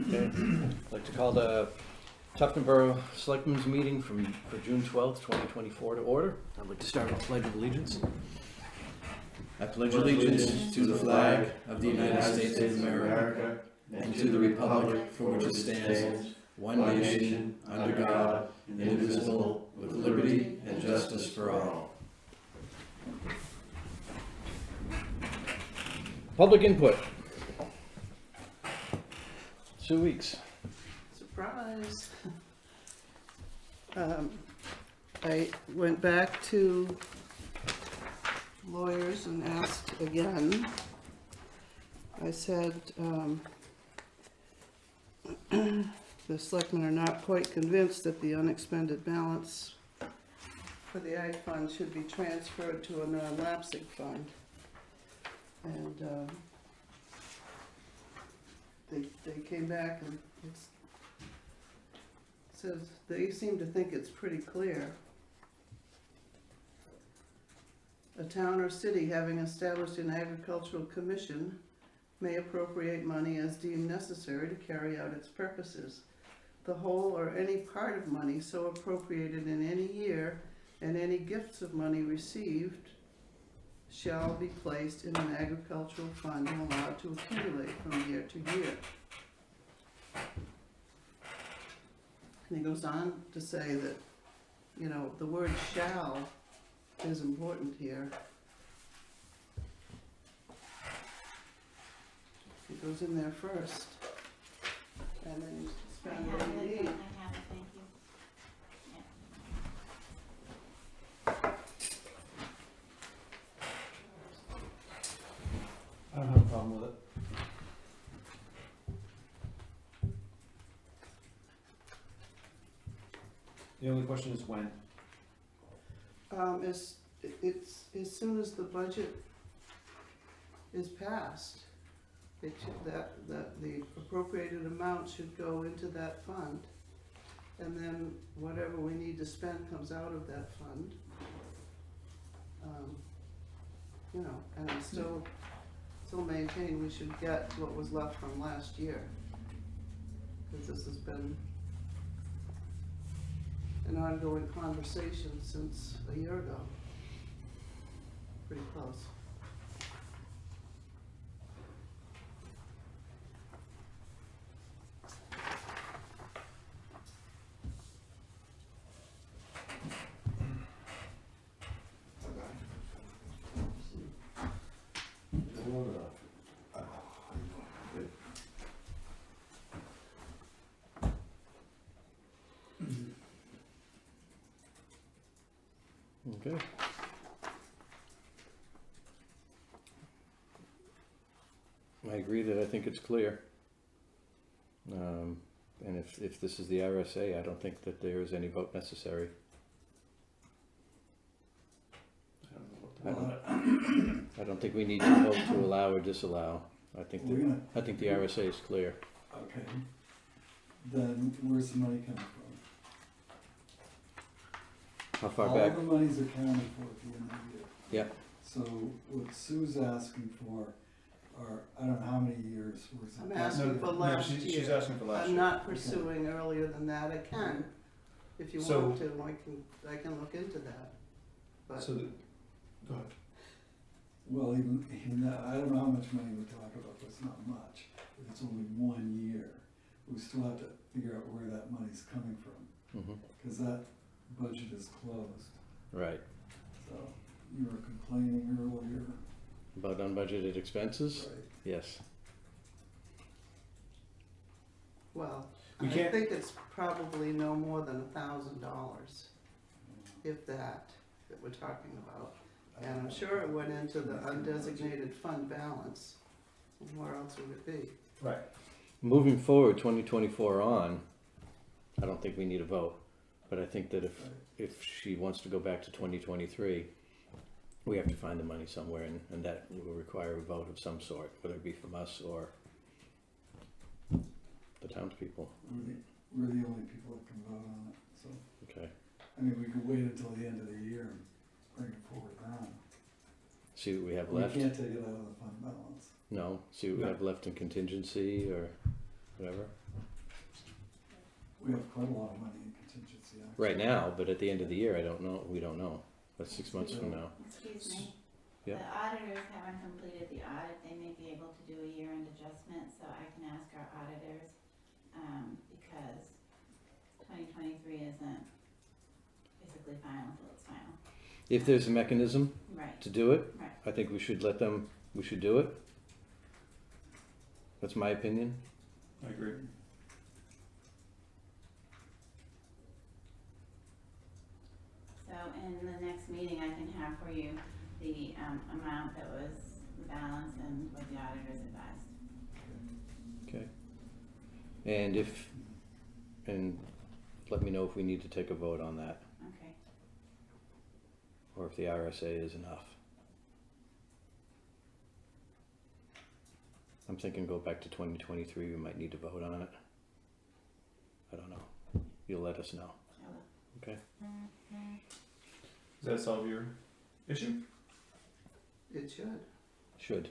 Okay, I'd like to call the Tufton Borough Selectmen's meeting for June 12th, 2024 to order. I'd like to start with the Pledge of Allegiance. I pledge allegiance to the flag of the United States of America and to the republic for which it stands, one nation, under God, indivisible, with liberty and justice for all. Public input. 2 weeks. Surprise. I went back to lawyers and asked again. I said, the selectmen are not quite convinced that the unexpended balance for the ag fund should be transferred to a non-lapsing fund. And they came back and it says they seem to think it's pretty clear. A town or city having established an agricultural commission may appropriate money as deemed necessary to carry out its purposes. The whole or any part of money so appropriated in any year and any gifts of money received shall be placed in an agricultural fund and allowed to accumulate from year to year. And he goes on to say that, you know, the word shall is important here. It goes in there first, and then you spend what you need. I have it, thank you. I don't have a problem with it. The only question is when. It's as soon as the budget is passed, it should, that the appropriated amount should go into that fund, and then whatever we need to spend comes out of that fund. You know, and I still maintain we should get what was left from last year, because this has been an ongoing conversation since a year ago. Pretty close. Okay. I agree that I think it's clear. And if this is the RSA, I don't think that there is any vote necessary. I don't think we need to vote to allow or disallow. I think the RSA is clear. Okay. Then where's the money coming from? How far All back? the money's accounted for at the end of the year. Yep. So what Sue's asking for are, I don't know how many years worth I'm of. asking for last year. She's asking for last I'm year. not pursuing earlier than that. I can, if you So- want to, I can look into that. But So, go ahead. Well, even that, I don't know how much money we're talking about, but it's not much. If it's only 1 year, we still have to figure out where that money's coming from, Mm-hmm. because that budget is closed. Right. So you were complaining earlier, About unbudgeted expenses? right? Yes. well, We I can't- think it's probably no more than $1,000, if that we're talking about. And I'm sure it went into the undesignated fund balance. Where else would it be? Right. Moving forward, 2024 on, I don't think we need a vote. But I think that if she wants to go back to 2023, we have to find the money somewhere, and that will require a vote of some sort, whether it be from us or the townspeople. We're the only people that can vote on it, so. Okay. I mean, we could wait until the end of the year and bring it forward now. See what we have We left? can't take it out of the fund balance. No, see what we have left in contingency, or whatever. We have quite a lot of money in contingency, actually. Right now, but at the end of the year, I don't know, we don't know. That's 6 months from now. Excuse me. Yeah. The auditors haven't completed the audit. They may be able to do a year-end adjustment, so I can ask our auditors, because 2023 isn't basically final until it's final. If there's a mechanism Right, to do it, right. I think we should do it. That's my opinion. I agree. So in the next meeting, I can have for you the amount that was the balance and what the auditors advised. Okay. And let me know if we need to take a vote on that, Okay. or if the RSA is enough. I'm thinking go back to 2023, we might need to vote on it. I don't know. You'll let us know. I will. Okay? Does that solve your issue? It should. Should.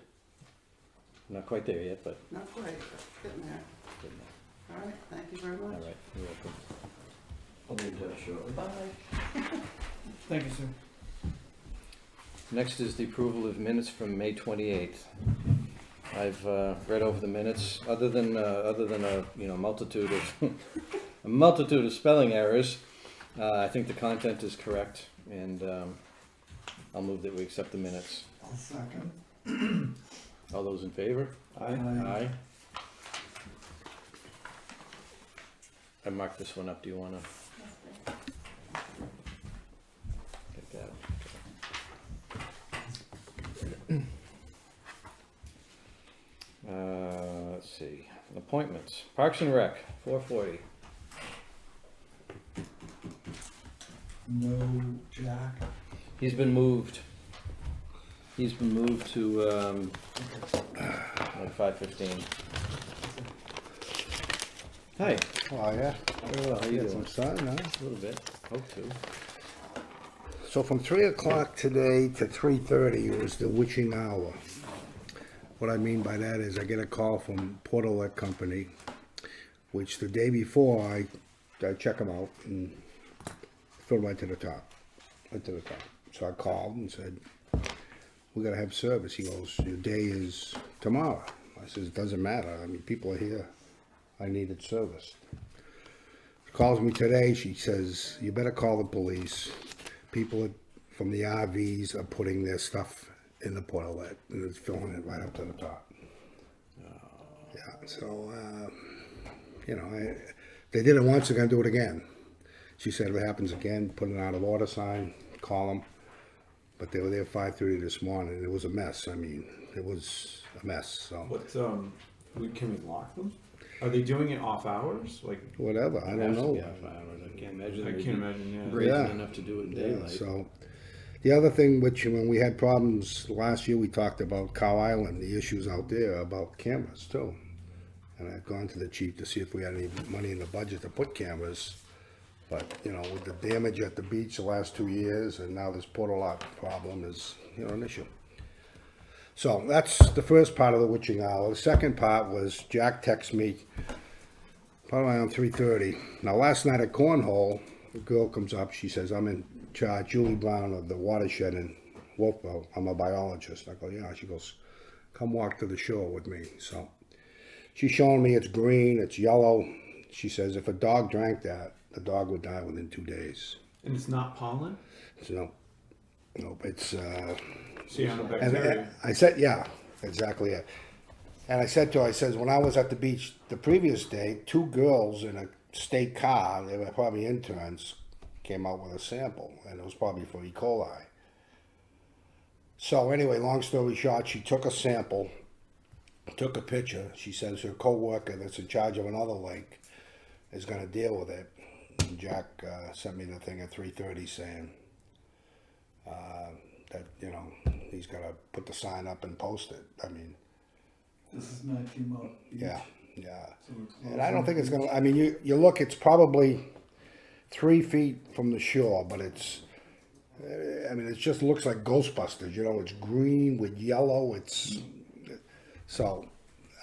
Not quite there yet, but Not quite, but getting there. good enough. All right, thank you very All much. right, you're welcome. I'll need that shortly. Bye. Thank you, sir. Next is the approval of minutes from May 28th. I've read over the minutes. Other than a multitude of a multitude of spelling errors, I think the content is correct, and I'll move that we accept the minutes. I'll second. All those in favor? Aye. I marked this one up. Do you want to Yes, please. take that? Let's see. Appointments. Parks and Rec, 440. No Jack. He's been moved. He's been moved to like 5:15. Hi. Oh, yeah. Very well. How you Get doing? some sun, huh? A little bit. Hope to. So from 3 o'clock today to 3:30 was the witching hour. What I mean by that is I get a call from Portalette Company, which the day before I check them out and fill right to the top. Right to the top. So I called and said, we gotta have service. He goes, your day is tomorrow. I says, it doesn't matter. I mean, people are here. I need it serviced. She calls me today. She says, you better call the police. People from the RVs are putting their stuff in the portalette and it's filling it right up to the top. Yeah, so, they did it once, they're gonna do it again. She said if it happens again, put an out of order sign, call them. But they were there 5:30 this morning and it was a mess. I mean, it was a mess, so. What, can we lock them? Are they doing it off hours? Like, Whatever, I don't know. Yeah, 5 hours. I can't imagine. I they'd can't be imagine, yeah. brazen Yeah. enough to do it in Yeah, daylight. so, the other thing, which when we had problems last year, we talked about Cow Island, the issues out there about cameras too. And I'd gone to the chief to see if we had any money in the budget to put cameras. But, with the damage at the beach the last 2 years and now this Portalette problem is, an issue. So that's the first part of the witching hour. The second part was Jack texted me probably around 3:30. Now last night at Cornhole, a girl comes up, she says, I'm in charge, Julie Brown of the watershed in Wolfville. I'm a biologist. I go, yeah. She goes, come walk to the shore with me. So she's showing me it's green, it's yellow. She says if a dog drank that, the dog would die within 2 days. and it's not pollen? So, nope, it's, Cyanobacteria. and I said, yeah, exactly it. And I said to her, I says, when I was at the beach the previous day, 2 girls in a state car, they were probably interns, came out with a sample, and it was probably for E. coli. So anyway, long story short, she took a sample, took a picture. She says her co-worker that's in charge of another lake is going to deal with it. And Jack sent me the thing at 3:30 saying that, he's got to put the sign up and post it. I mean, This is 19 Mile Beach. yeah. So we're close And I don't on think it's the gonna, I mean, you look, it's probably 3 feet from the shore, but it's, it just looks like Ghostbusters, it's green with yellow, so,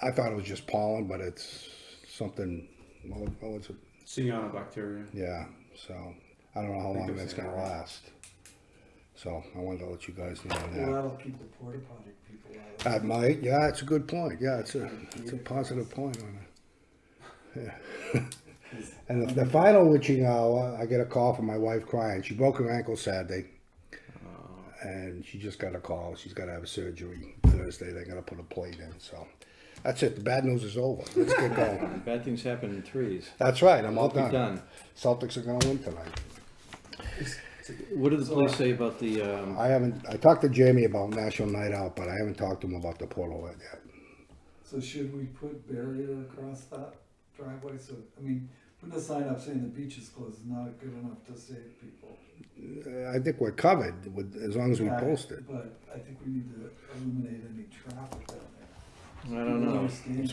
I thought it was just pollen, but it's something, what was it? Cyanobacteria. Yeah, so I don't know how I think long it was that's gonna there. last. So I wanted to let you guys know Well, that. that'll keep the porta potty people out of That it. might, yeah, it's a good point. Yeah, it's a positive point on it. Yeah. And the final witching hour, I get a call from my wife crying. She broke her ankle Saturday, and she just got a call. She's got to have surgery Thursday. They're gonna put a plate in. So that's it. The bad news is over. Let's get going. Bad things happen in threes. That's right. I'm all Hope you're done. done. Celtics are gonna win tonight. What did the police say about the, I talked to Jamie about National Night Out, but I haven't talked to him about the portal yet. So should we put barrier across that driveway? So, I mean, putting a sign up saying the beach is closed is not good enough to save people. I think we're covered with, as long as we Yeah, post it. But I think we need to eliminate any traffic down there. I don't know. Understand.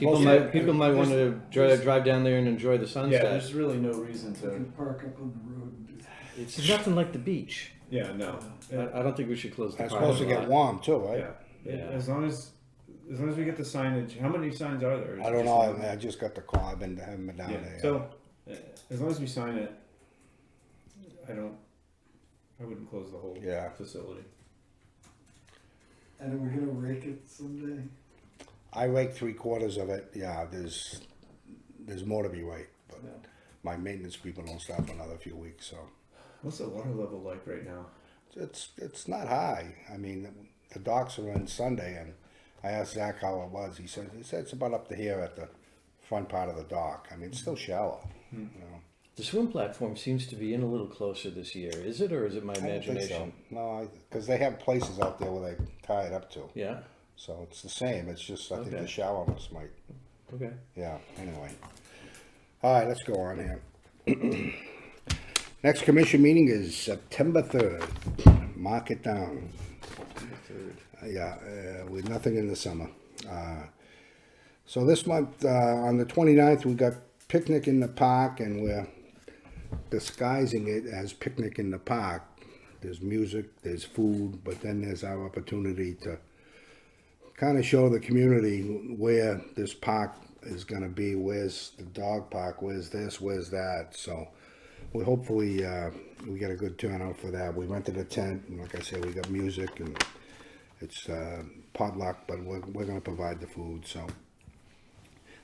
People might want to drive down there and enjoy the Yeah, sunset. there's really no reason We to. could park up on the road and do. It's nothing like the beach. Yeah, no. I don't think we should close the It's parking supposed to get lot. warm too, right? Yeah. Yeah. As long as we get the signage. How many signs are there? Is I it don't just know. one? I just got the call. I haven't been down Yeah. there. So as long as we sign it, I wouldn't close the whole Yeah. facility. And are we gonna rake it someday? I raked 3/4 of it. Yeah, there's more to be raked, but Yeah. my maintenance people don't stop for another few weeks, so What's the water level like right now? it's not high. I mean, the docks are in Sunday, and I asked Zach how it was. He said it's about up to here at the front part of the dock. I mean, it's still shallow. You know. The swim platform seems to be in a little closer this year. Is it, or is it my I don't think so. imagination? No, because they have places out there where they tie it up to. Yeah. So it's the same. It's just I think Okay. the shallowness might. Okay. Yeah. Anyway. All right, let's go on here. Next commission meeting is September 3rd. Mark it down. Yeah, with nothing in the summer. So this month, on the 29th, we got picnic in the park, and we're disguising it as picnic in the park. There's music, there's food, but then there's our opportunity to kind of show the community where this park is going to be. Where's the dog park? Where's this? Where's that? So we hopefully we get a good turnout for that. We rented a tent, and like I said, we got music, and it's potluck, but we're going to provide the food. So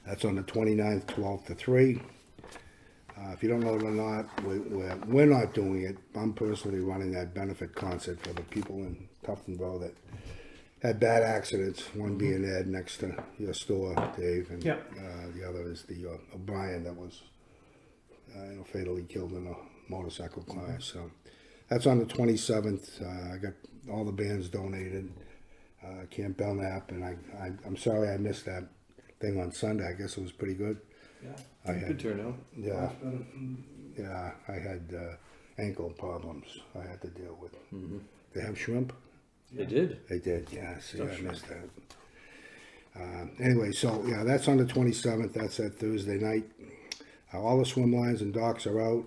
that's on the 29th, 12 to 3. If you don't know it or not, we're not doing it. I'm personally running that benefit concert for the people in Tuftonboro that had bad accidents. One being Ed next to your store, Dave, and Yep. the other is the O'Brien that was fatally killed in a motorcycle crash. So that's on the 27th. I got all the bands donated. Camp Belknap, and I'm sorry I missed that thing on Sunday. I guess it was pretty good. Yeah. I Good had, turnout. yeah, Much better food. yeah, I had ankle problems I had to deal with. Mm-hmm. They have shrimp? They did. They did, yeah. See, Stuffed I shrimp. missed that. Anyway, so yeah, that's on the 27th. That's that Thursday night. All the swim lines and docks are out.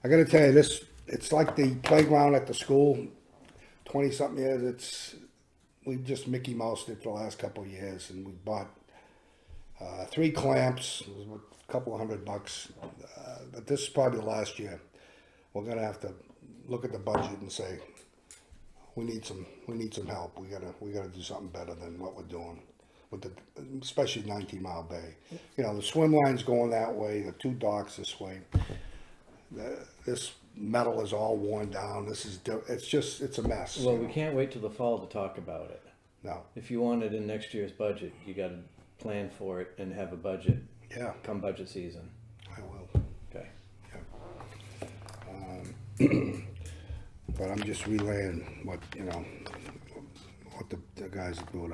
I got to tell you, it's like the playground at the school. 20-something years. We just Mickey Moused it the last couple of years, and we bought 3 clamps. It was a couple of $100. But this is probably the last year. We're gonna have to look at the budget and say, we need some help. We gotta do something better than what we're doing with especially 19 Mile Bay. You know, the swim line's going that way, the 2 docks this way. This metal is all worn down. It's a mess. Well, we can't wait till the fall to talk about it. No. If you want it in next year's budget, you got to plan for it and have a budget Yeah, come budget season. I will. Okay. But I'm just relaying what the guys are doing.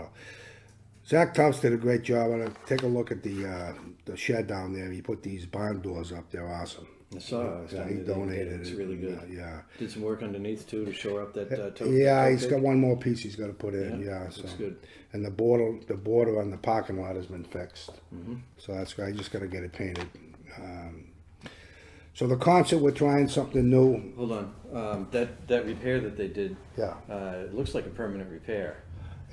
Zach Tufts did a great job on it. Take a look at the shed down there. He put these barn doors up. They're awesome. I saw it. Yeah, he donated It's it. really good. Yeah. Did some work underneath too to shore up that Yeah, he's pit. got one more piece he's got to put in. Yeah, Yeah, so looks good. and the border on the parking lot has been fixed. Mhm. So that's great. I just got to get it painted. So the concert, we're trying something new. Hold on. That repair that they did, Yeah, it looks like a permanent repair.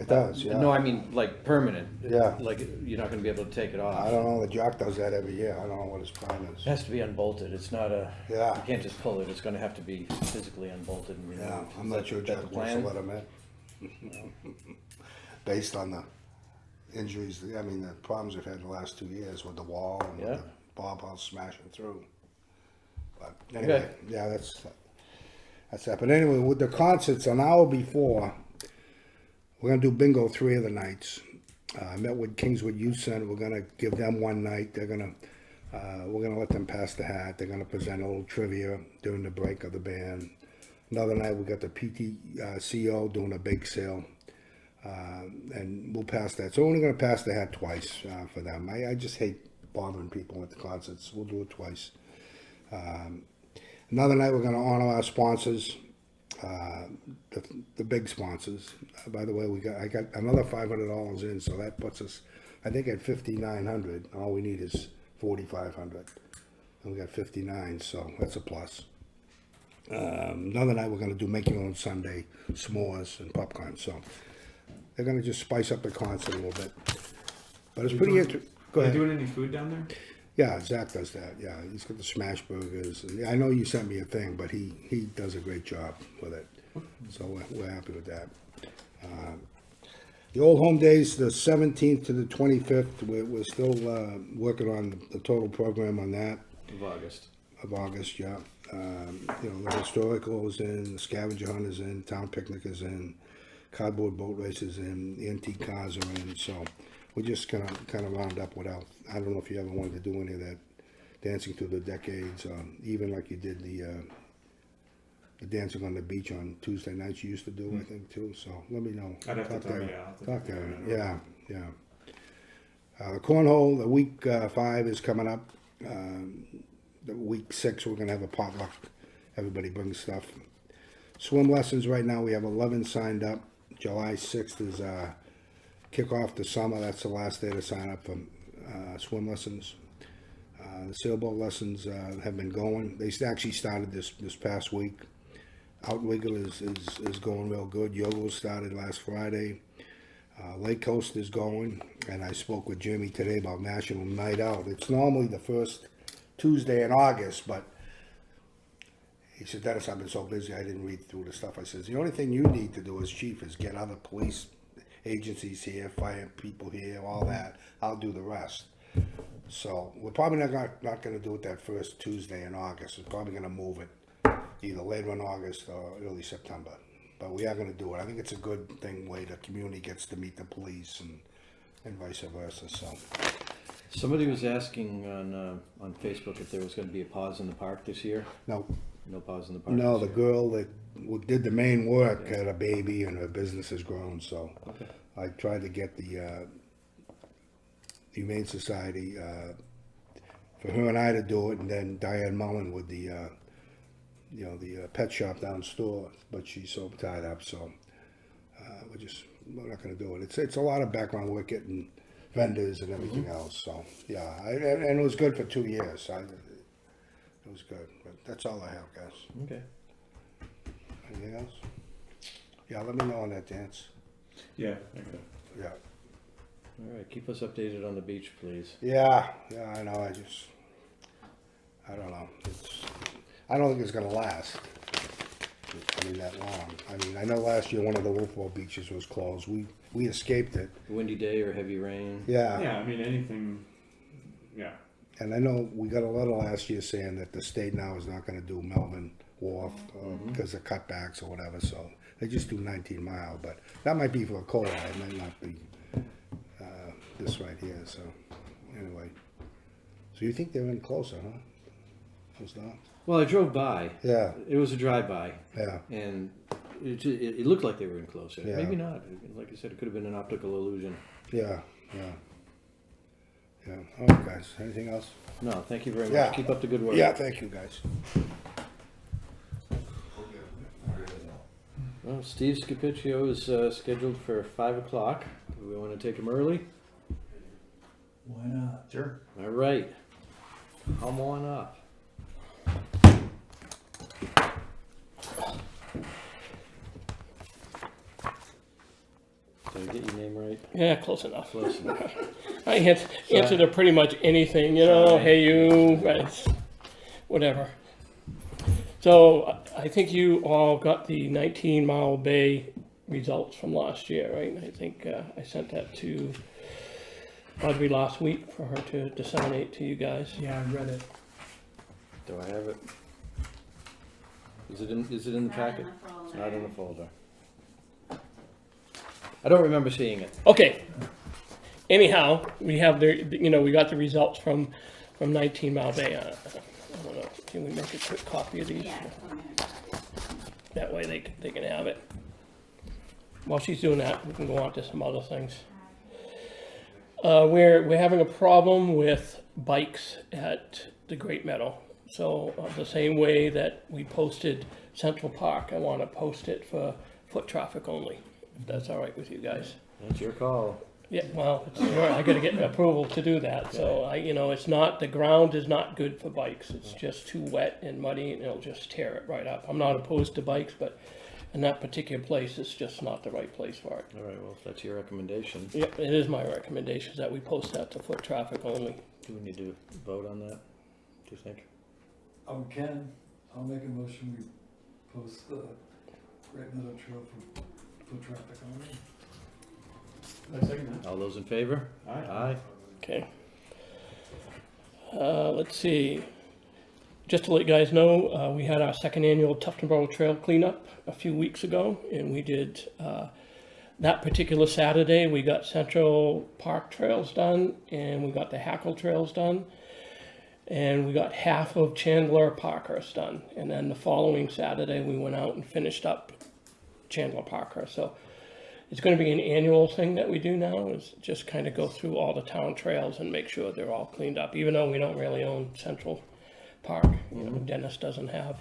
It does, yeah. No, I mean, like, permanent. Yeah. Like, you're not gonna be able to take it off. I don't know, the jock does that every year, I don't know what his plan It is. has to be unbolted, it's not a, Yeah. you can't just pull it, it's gonna have to be physically unbolted and removed. Yeah, I'm Is not that- sure is that Jack the wants to plan? let him in. Based on the injuries, I mean, the problems we've had in the last 2 years with the wall and with Yeah. the Bob House smashing through. But anyway, Okay. yeah, that's that. But anyway, with the concerts, an hour before, we're gonna do bingo 3 of the nights. I met with Kingswood Youth Center, we're gonna give them one night, we're gonna let them pass the hat, they're gonna present a little trivia during the break of the band. Another night, we got the PTCO doing a bake sale, and we'll pass that. So we're only gonna pass the hat twice for them. I just hate bothering people at the concerts. We'll do it twice. Another night, we're gonna honor our sponsors, the big sponsors. By the way, I got another $500 in, so that puts us, I think, at 5,900. All we need is 4,500, and we got 59, so that's a plus. Another night, we're gonna do make your own Sunday s'mores and popcorn. So they're gonna just spice up the concert a little bit. But it's pretty interesting. Go Are they ahead. doing any food down there? Yeah, Zach does that. Yeah, he's got the smash burgers. And I know you sent me a thing, but he does a great job with it. So we're happy with that. The Old Home Days, the 17th to the 25th. We're still working on the total program on that Of August. of August. Yeah, the historical is in, the scavenger hunt is in, town picnic is in, cardboard boat race is in, the antique cars are in. So we're just gonna kind of round up without. I don't know if you ever wanted to do any of that dancing through the decades, even like you did the dancing on the beach on Tuesday nights you used to do, I think too. So let me know. I'd have to Talk tell to- you. Yeah, I'll have to Talk to figure him. it out. Yeah. The cornhole, the week 5 is coming up. The week 6 we're gonna have a potluck. Everybody brings stuff. Swim lessons right now we have 11 signed up. July 6th is kick off the summer. That's the last day to sign up for swim lessons. The sailboat lessons have been going. They actually started this past week. Outwiggle is going real good. Yoga started last Friday. Lake Coast is going, and I spoke with Jimmy today about National Night Out. It's normally the first Tuesday in August, but he said, Dennis, I've been so busy I didn't read through the stuff. I says, the only thing you need to do as chief is get other police agencies here, fire people here, all that. I'll do the rest. So we're probably not going to do it that first Tuesday in August. We're probably going to move it either later in August or early September. But we are going to do it. I think it's a good way the community gets to meet the police and vice versa. So Somebody was asking on Facebook if there was gonna be a pause in the park this year. no, No pause in the park. no, this the year. girl that did the main work had a baby and her business has grown. So Okay. I tried to get the Humane Society for her and I to do it, and then Diane Mullen with the pet shop down store, but she's so tied up, so we're not going to do it. It's a lot of background work getting vendors and everything else. So yeah, and it was good for 2 years. It was good, but that's all I have, guys. Okay. Anything else? Yeah, let me know on that dance. Yeah. Okay. Yeah, All right. Keep us updated on the beach, please. yeah, I know. I don't know. I don't think it's going to last. I mean, that long. I mean, I know last year one of the Wolfball beaches was closed. We escaped it. Windy day or heavy rain. Yeah. Yeah. I mean, anything. Yeah. And I know we got a letter last year saying that the state now is not going to do Melbourne Wharf because of cutbacks or whatever. So they just do 19 Mile. But that might be for a cold. It might not be this right here. So anyway. So you think they're in closer, huh? It's not? Well, I drove by. Yeah. It was a drive-by, Yeah. and it looked like they were in closer. Yeah. Maybe not. Like I said, it could have been an optical illusion. Yeah. All right, guys. Anything else? No, thank you very much. Yeah. Keep up the good work. Yeah, thank you, guys. Well, Steve Scapiccio is scheduled for 5 o'clock. Do we want to take him early? Why not? Sure. All right. Come on up. So Did I get your name right? Yeah, close enough. Close enough. I answer to pretty much anything, you know, Sorry. hey you, whatever. So I think you all got the 19 Mile Bay results from last year, right? I think I sent that to Audrey last week for her to disseminate to you guys. Yeah, I read it. Do I have it? Is it in the It's not in packet? the folder. It's not in the folder. I don't remember seeing it. Okay. Anyhow, we have we got the results from 19 Mile Bay. I don't know. Can we make a quick copy of these? Yeah, it's on there. That way they can have it. While she's doing that, we can go on to some other things. We're having a problem with bikes at the Great Meadow. So the same way that we posted Central Park, I want to post it for foot traffic only, if that's all right with you guys. That's your call. Yeah, well, I gotta get approval to do that, so it's not, the ground is not good for bikes, it's just too wet and muddy, and it'll just tear it right up. I'm not opposed to bikes, but in that particular place, it's just not the right place for it. All right, well, if that's your recommendation, Yep, it is my recommendation that we post that to foot traffic only. do we need to vote on that, do you think? I'll make a motion, we post the Great Meadow Trail for foot traffic only. I second that. All those in favor? Aye. Okay. Let's see. Just to let you guys know, we had our second annual Tufton Borough Trail cleanup a few weeks ago, and we did, that particular Saturday, we got Central Park trails done, and we got the Hackle trails done, and we got half of Chandler Parkhurst done. And then the following Saturday, we went out and finished up Chandler Parkhurst. So it's going to be an annual thing that we do now, is just kind of go through all the town trails and make sure they're all cleaned up, even though we don't really own Central Park. Dennis doesn't have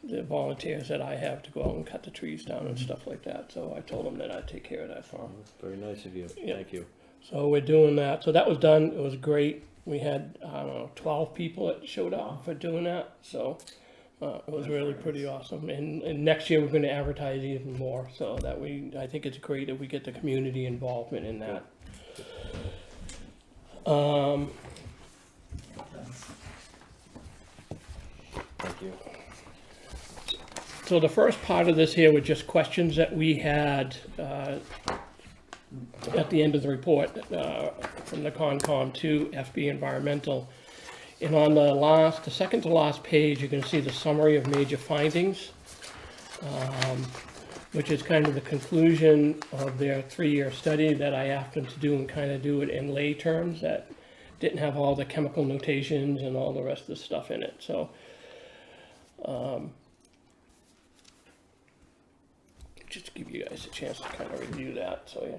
the volunteers that I have to go out and cut the trees down and stuff like that. So I told him that I'd take care of that for him. Very nice of you, Yeah. thank you. So we're doing that. So that was done. It was great. We had, I don't know, 12 people that showed up for doing that. So it was really pretty awesome. And next year we're going to advertise even more. So that I think it's great that we get the community involvement in that. Thank you. So the first part of this here were just questions that we had at the end of the report from the Concom to FB Environmental. And on the second to last page, you can see the summary of major findings, which is kind of the conclusion of their 3-year study that I asked them to do, and kind of do it in lay terms that didn't have all the chemical notations and all the rest of the stuff in it. So just to give you guys a chance to kind of review that, so yeah.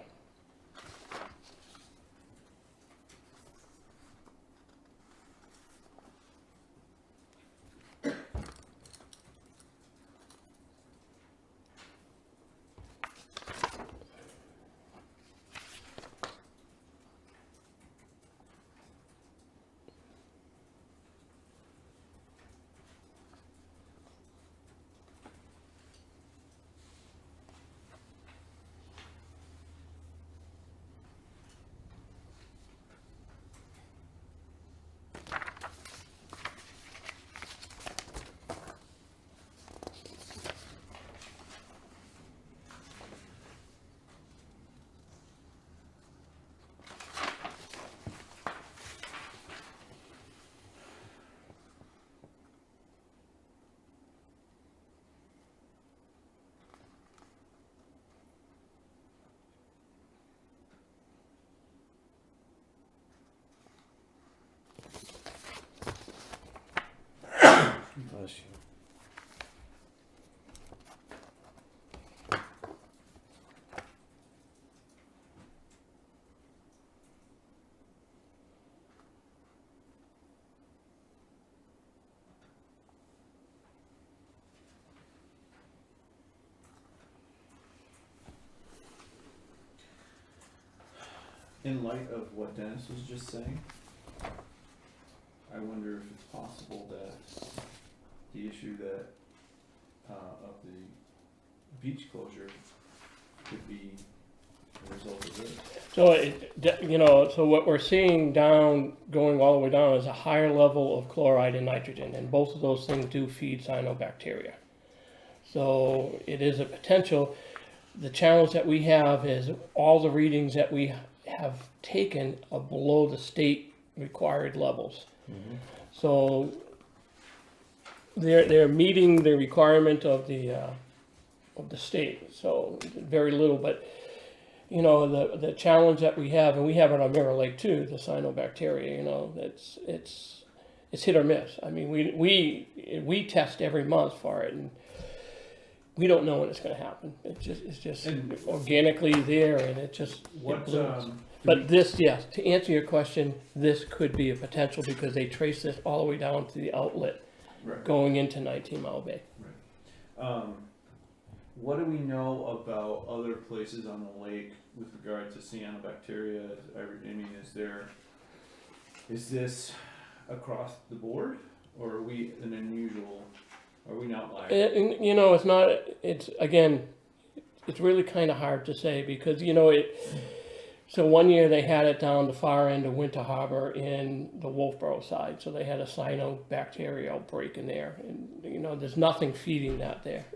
Bless you. In light of what Dennis was just saying, I wonder if it's possible that the issue that, of the beach closure could be a result of this. So so what we're seeing going all the way down is a higher level of chloride and nitrogen, and both of those things do feed cyanobacteria. So it is a potential. The challenge that we have is all the readings that we have taken are below the state required levels. So they're meeting the requirement of the state, so very little, but the challenge that we have, and we have it on Mirror Lake too, the cyanobacteria, it's hit or miss. I mean, we test every month for it, and we don't know when it's going to happen. It's just organically there, and it blooms. But this, yes, to answer your question, this could be a potential because they trace this all the way down to the outlet Right. going into 19 Mile Bay. What do we know about other places on the lake with regard to cyanobacteria? I mean, is this across the board, or are we an unusual? Are we an outlier? It's not. It's really kind of hard to say because So one year they had it down the far end of Winter Harbor in the Wolfboro side, so they had a cyanobacteria outbreak in there, and there's nothing feeding that there.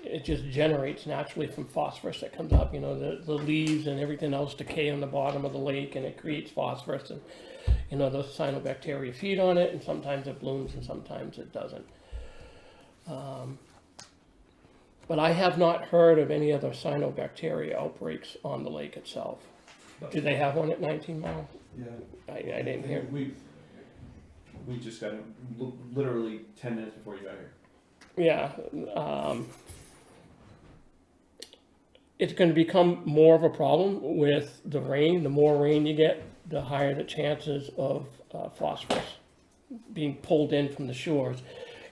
It just generates naturally from phosphorus that comes up. The leaves and everything else decay on the bottom of the lake, and it creates phosphorus, and those cyanobacteria feed on it, and sometimes it blooms and sometimes it doesn't. But I have not heard of any other cyanobacteria outbreaks on the lake itself. Do they have one at 19 Mile? Yeah. I didn't hear. We just got it literally 10 minutes before you got here. Yeah. It's going to become more of a problem with the rain. The more rain you get, the higher the chances of phosphorus being pulled in from the shores.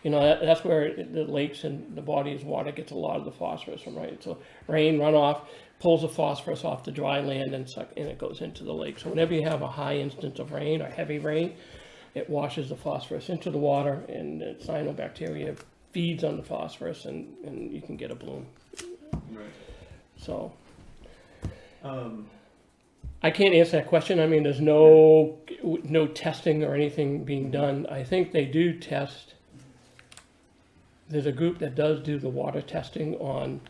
That's where the lakes and the bodies of water gets a lot of the phosphorus from, right? So rain runoff pulls the phosphorus off the dry land and it goes into the lake. So whenever you have a high instance of rain or heavy rain, it washes the phosphorus into the water, and the cyanobacteria feeds on the phosphorus, and you can get a bloom. Right. So I can't answer that question. I mean, there's no testing or anything being done. I think they do test. There's a group that does do the water testing on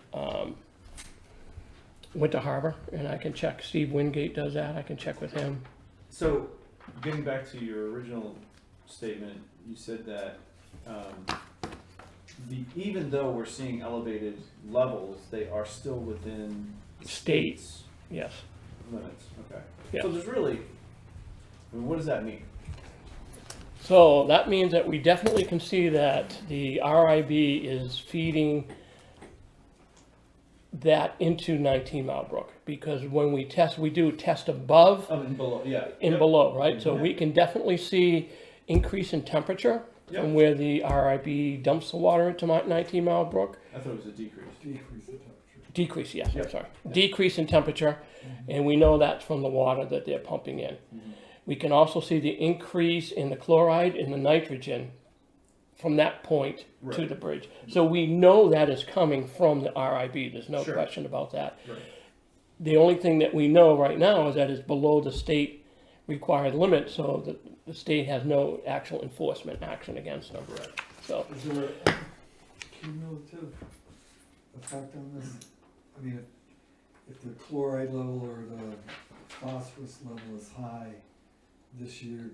Winter Harbor, and I can check. Steve Wingate does that. I can check with him. So, getting back to your original statement, you said that even though we're seeing elevated levels, they are still within States, yes. limits. Okay. Yeah. So there's really, what does that mean? So that means that we definitely can see that the RIB is feeding that into 19 Mile Brook, because when we test, we do test above And below, yeah. and Yep. below, right? So Yeah. we can definitely see increase in temperature Yep. from where the RIB dumps the water into 19 Mile Brook. I thought it was a decrease. Decrease the temperature. Decrease, yes, Yep. I'm sorry. Yeah. Decrease in temperature, and we know that's from the water that they're pumping in. Mm-hmm. We can also see the increase in the chloride and the nitrogen from that point to Right. the bridge. So we know that is coming from the RIB, there's no Sure. question about that. Right. The only thing that we know right now is that it's below the state required limit, so that the state has no actual enforcement action against them. Right. So, Is there a cumulative effect on this? I mean, if the chloride level or the phosphorus level is high this year,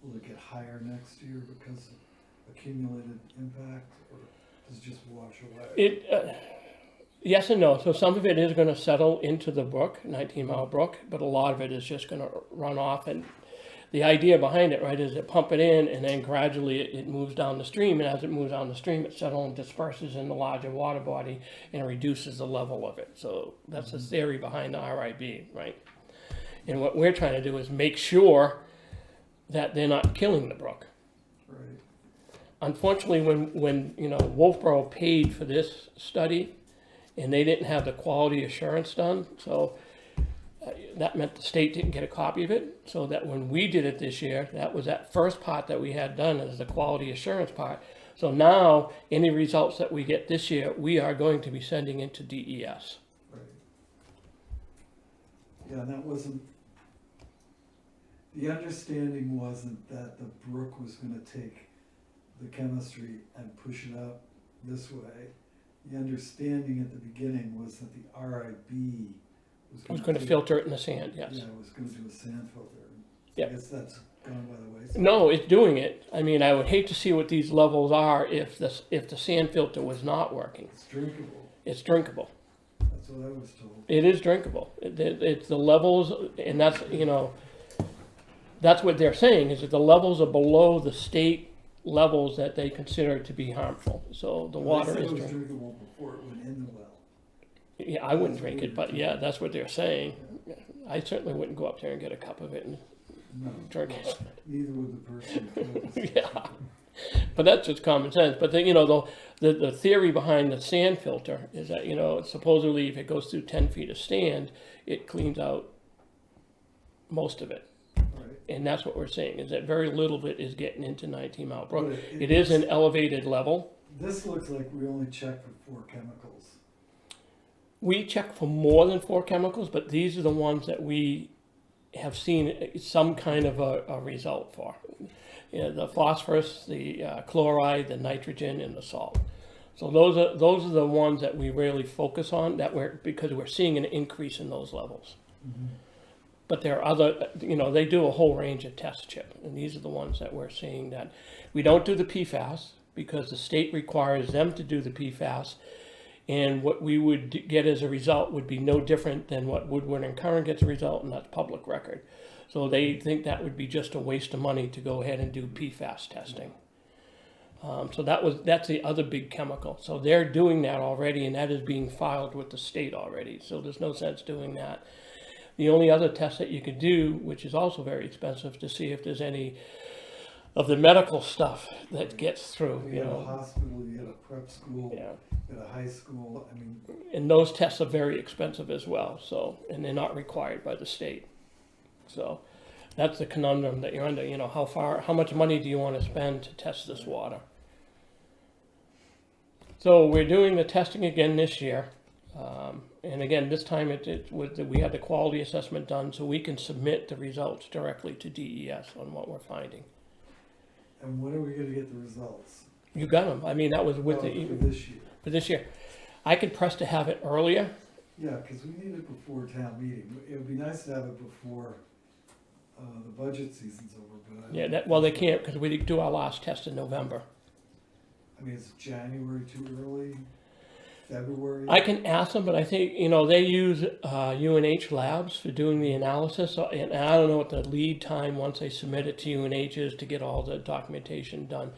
will it get higher next year because of accumulated impact, or does it just wash away? yes and no. So some of it is gonna settle into the brook, 19 Mile Brook, but a lot of it is just gonna run off. And the idea behind it, right, is to pump it in, and then gradually it moves down the stream, and as it moves down the stream, it settles and disperses in the larger water body and reduces the level of it. So that's the theory behind the RIB, right? And what we're trying to do is make sure that they're not killing the brook. Right. Unfortunately, when Wolfboro paid for this study, and they didn't have the quality assurance done, so that meant the state didn't get a copy of it. So that when we did it this year, that was that first part that we had done as the quality assurance part. So now any results that we get this year, we are going to be sending into DES. Right. Yeah, and that wasn't, the understanding wasn't that the brook was gonna take the chemistry and push it up this way. The understanding at the beginning was that the RIB was I was gonna gonna take- filter it in the sand, yes. Yeah, it was gonna do a sand filter. Yeah. I guess that's gone by the wayside. No, it's doing it. I mean, I would hate to see what these levels are if the sand filter was not working. It's drinkable, It's drinkable. that's what I was told. It is drinkable. It's the levels, and that's, you know, that's what they're saying, is that the levels are below the state levels that they consider to be harmful. So the water They said is it was drinkable. drinkable before it went in the well. Yeah, I wouldn't drink it, but yeah, that's what they're saying. I certainly wouldn't go up there and get a cup of it and No, drink it. neither would the person who killed us. Yeah. But that's just common sense. But you know, the theory behind the sand filter is that, you know, supposedly if it goes through 10 feet of sand, it cleans out most of it. Right. And that's what we're saying, is that very little of it is getting into 19 Mile Brook. But It is an elevated level. This looks like we only checked for 4 chemicals. We check for more than 4 chemicals, but these are the ones that we have seen some kind of a result for. You know, the phosphorus, the chloride, the nitrogen, and the salt. So those are the ones that we really focus on, because we're seeing an increase in those levels. But there are other, you know, they do a whole range of tests, Chip, and these are the ones that we're seeing that we don't do the PFAS because the state requires them to do the PFAS. And what we would get as a result would be no different than what Woodward and Curran gets a result, and that's public record. So they think that would be just a waste of money to go ahead and do PFAS testing. So that's the other big chemical. So they're doing that already, and that is being filed with the state already. So there's no sense doing that. The only other test that you could do, which is also very expensive, to see if there's any of the medical stuff that gets through, You you had a know. hospital, you had a prep school, Yeah. you had a high school, I mean, And those tests are very expensive as well, so, and they're not required by the state. So that's the conundrum that you're under, you know, how much money do you want to spend to test this water? So we're doing the testing again this year. And again, this time we had the quality assessment done so we can submit the results directly to DES on what we're finding. and when are we gonna get the results? You got them. I mean, that was with Oh, the, for this year. for this year. I could press to have it earlier. Yeah, cause we need it before town meeting. It would be nice to have it before, the budget season's over, but I don't. Yeah, well, they can't because we do our last test in November. I mean, is January too early? February? I can ask them, but I think, you know, they use UNH labs for doing the analysis, and I don't know what the lead time once they submit it to UNH is to get all the documentation done.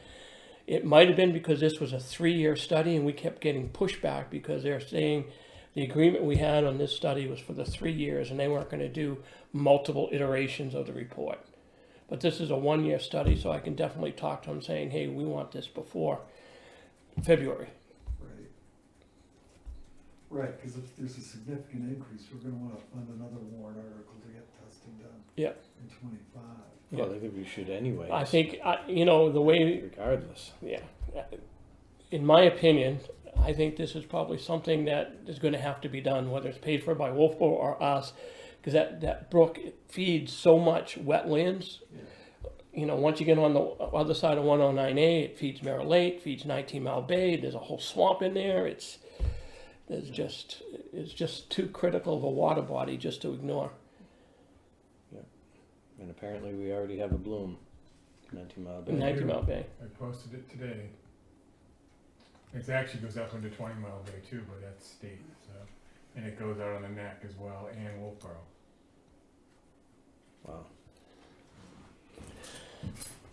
It might have been because this was a 3-year study and we kept getting pushback because they're saying the agreement we had on this study was for the 3 years and they weren't going to do multiple iterations of the report. But this is a 1-year study, so I can definitely talk to them saying, hey, we want this before February. Right. Right, cause if there's a significant increase, we're gonna wanna fund another warrant article to get testing done. Yep. In 25. Well, I think we should anyway. I think, you know, the way, Regardless. yeah, in my opinion, I think this is probably something that is gonna have to be done, whether it's paid for by Wolfboro or us, because that brook feeds so much wetlands. Yeah. You know, once you get on the other side of 109A, it feeds Merrill Lake, feeds 19 Mile Bay, there's a whole swamp in there, it's just too critical of a water body just to ignore. And apparently we already have a bloom, 19 Mile Bay. 19 Mile Bay. I posted it today. It actually goes up into 20 Mile Bay too, but that's state, so. And it goes out on the neck as well, and Wolfboro. Wow,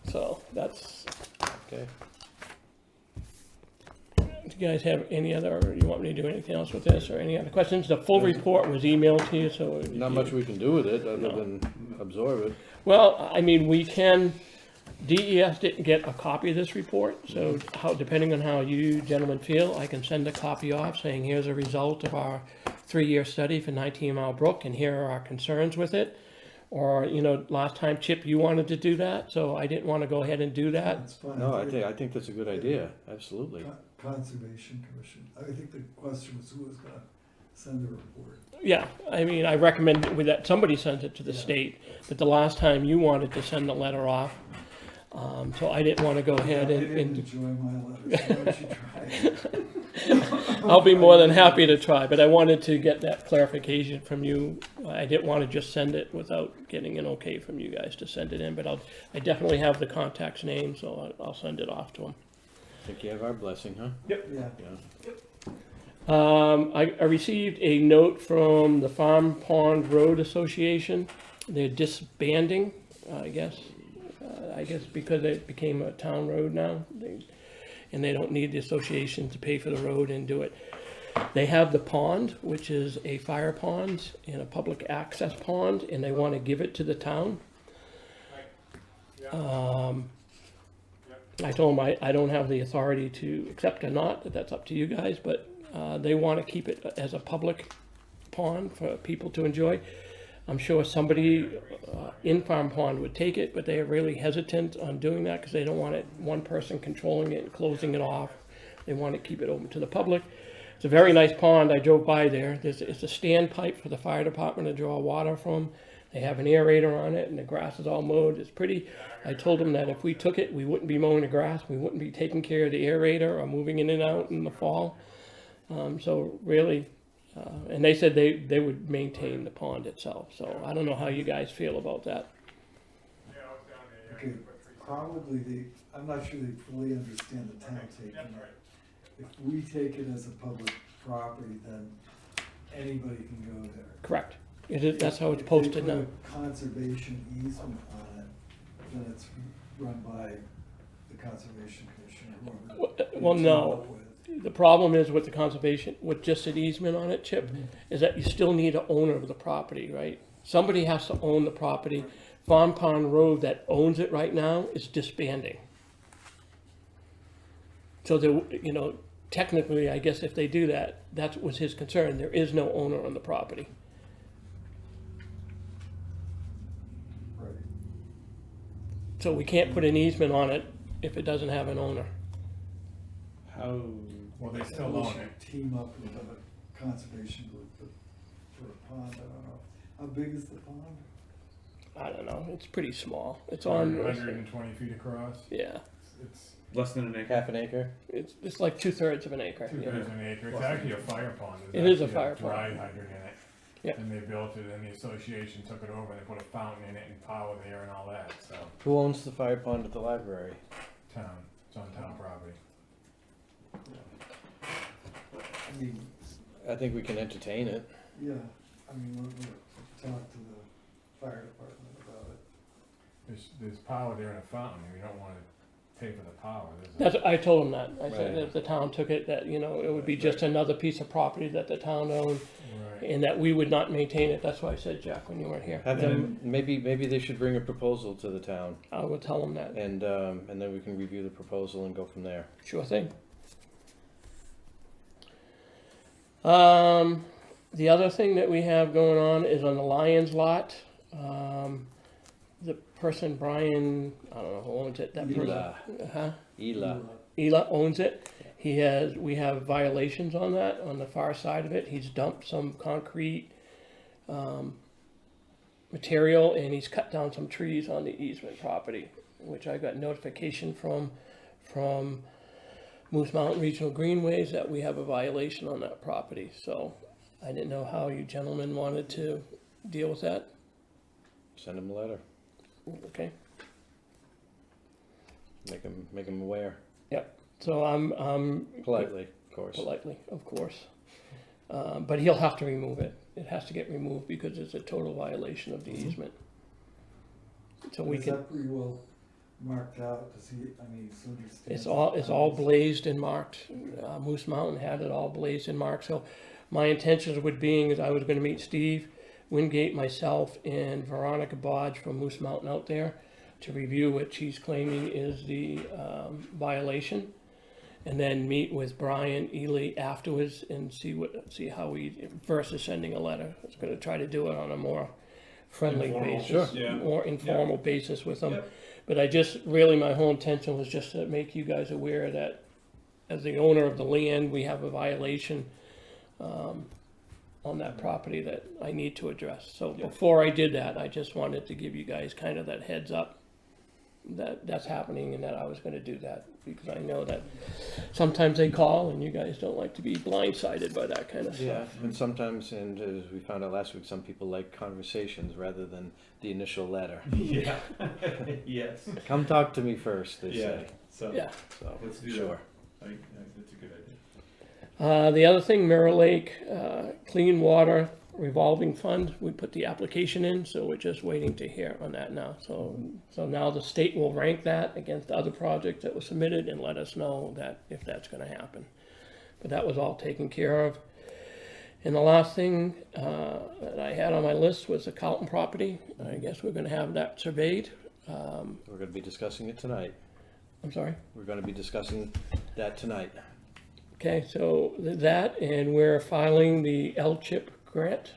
So that's, okay. do you guys have any other, or you want me to do anything else with this or any other questions? The full report was emailed to you, so. if Not you- much we can do with it other No. than absorb it. Well, I mean, we can, DES didn't get a copy of this report, so how, depending on how you gentlemen feel, I can send a copy off saying, here's a result of our 3-year study for 19 Mile Brook, and here are our concerns with it. Or, you know, last time, Chip, you wanted to do that, so I didn't want to go ahead and do that. That's fine. No, I think that's a good idea, absolutely. Conservation Commission, I think the question was who was gonna send a report. Yeah, I mean, I recommend that somebody sends it to the Yeah. state, but the last time you wanted to send the letter off, so I didn't want to go ahead I and, didn't enjoy my letters, so why don't you try? I'll be more than happy to try, but I wanted to get that clarification from you. I didn't want to just send it without getting an okay from you guys to send it in, but I definitely have the contact's name, so I'll send it off to them. I think you have our blessing, huh? Yeah, Yeah. I received a note from the Farm Pond Road Association. They're disbanding, I guess. I guess because it became a town road now, and they don't need the association to pay for the road and do it. They have the pond, which is a fire pond and a public access pond, and they want to give it to the town. I told them I don't have the authority to accept or not, that's up to you guys, but they want to keep it as a public pond for people to enjoy. I'm sure somebody in Farm Pond would take it, but they are really hesitant on doing that because they don't want one person controlling it and closing it off. They want to keep it open to the public. It's a very nice pond. I drove by there. It's a standpipe for the fire department to draw water from. They have an aerator on it, and the grass is all mowed. It's pretty. I told them that if we took it, we wouldn't be mowing the grass. We wouldn't be taking care of the aerator or moving in and out in the fall. So really, and they said they would maintain the pond itself. So I don't know how you guys feel about that. okay, probably I'm not sure they fully understand the town taking it. If we take it as a public property, then anybody can go there. Correct. It is, that's how it's If posted they now. put a conservation easement on it, then it's run by the Conservation Commission or whoever. Well, they no. came up with. The problem is with the conservation, with just an easement on it, Chip, is that you still need an owner of the property, right? Somebody has to own the property. Farm Pond Road that owns it right now is disbanding. So there, technically, I guess if they do that, that was his concern. There is no owner on the property. Right. So we can't put an easement on it if it doesn't have an owner. How, Well, they still Unless own you it. team up with a conservation group for a pond, I don't know. How big is the pond? I don't know. It's pretty small. It's It's on. 120 feet across. Yeah, It's less than an acre? Half an acre? it's like 2/3 of an acre. two Yeah. thirds of an acre. It's actually a fire pond. It There's is a actually fire dry pond. hydrant in it. Yeah. And they built it, and the association took it over, and they put a fountain in it and power there and all that, so, Who owns the fire pond at the library? town, it's on town property. I mean, I think we can entertain it. yeah, I mean, we'll talk to the fire department about it. There's power there in a fountain, and you don't wanna pay for the power. There's That's, I told him that. I said Right. if the town took it, that, it would be just another piece of property that the town owned Right. and that we would not maintain it. That's why I said, Jack, when you weren't here. Have them, maybe they should bring a proposal to the town, I will tell them that. and then we can review the proposal and go from there. Sure thing. The other thing that we have going on is on the Lions lot. The person, Brian, I don't know who owns it, that person. Ela, Huh? Ela. Ela owns it. We have violations on that, on the far side of it. He's dumped some concrete, material, and he's cut down some trees on the easement property, which I got notification from Moose Mountain Regional Greenways that we have a violation on that property. So I didn't know how you gentlemen wanted to deal with that. Send them a letter. Okay. Make them aware. So I'm Politely, of course. politely, of course. But he'll have to remove it. It has to get removed because it's a total violation of the easement. So we Is can, that pretty well marked out? Does he, I mean, so he stands. it's all blazed and marked. Moose Mountain had it all blazed and marked. So my intentions would being is I was gonna meet Steve Wingate, myself, and Veronica Bodge from Moose Mountain out there to review what she's claiming is the violation. And then meet with Brian Ely afterwards and see how we, versus sending a letter. I was gonna try to do it on a more friendly Informal, basis. yeah. More informal basis with them. Yep. But I just, really, my whole intention was just to make you guys aware that as the owner of the land, we have a violation. on that property that I need to address. So Yeah. before I did that, I just wanted to give you guys kind of that heads up that that's happening and that I was gonna do that, because I know that sometimes they call and you guys don't like to be blindsided by that kind of Yeah, stuff. and sometimes, and as we found out last week, some people like conversations rather than the initial letter. Yeah. Yes. Come talk to me first, they Yeah. say. So Yeah. So, let's do that. sure. I think that's a good idea. The other thing, Mirror Lake, Clean Water Revolving Fund, we put the application in, so we're just waiting to hear on that now. So now the state will rank that against the other projects that were submitted and let us know that if that's gonna happen. But that was all taken care of. And the last thing, that I had on my list was the Carlton property. I guess we're gonna have that surveyed. We're gonna be discussing it tonight. I'm sorry? We're gonna be discussing that tonight. Okay, so that, and we're filing the L-chip grant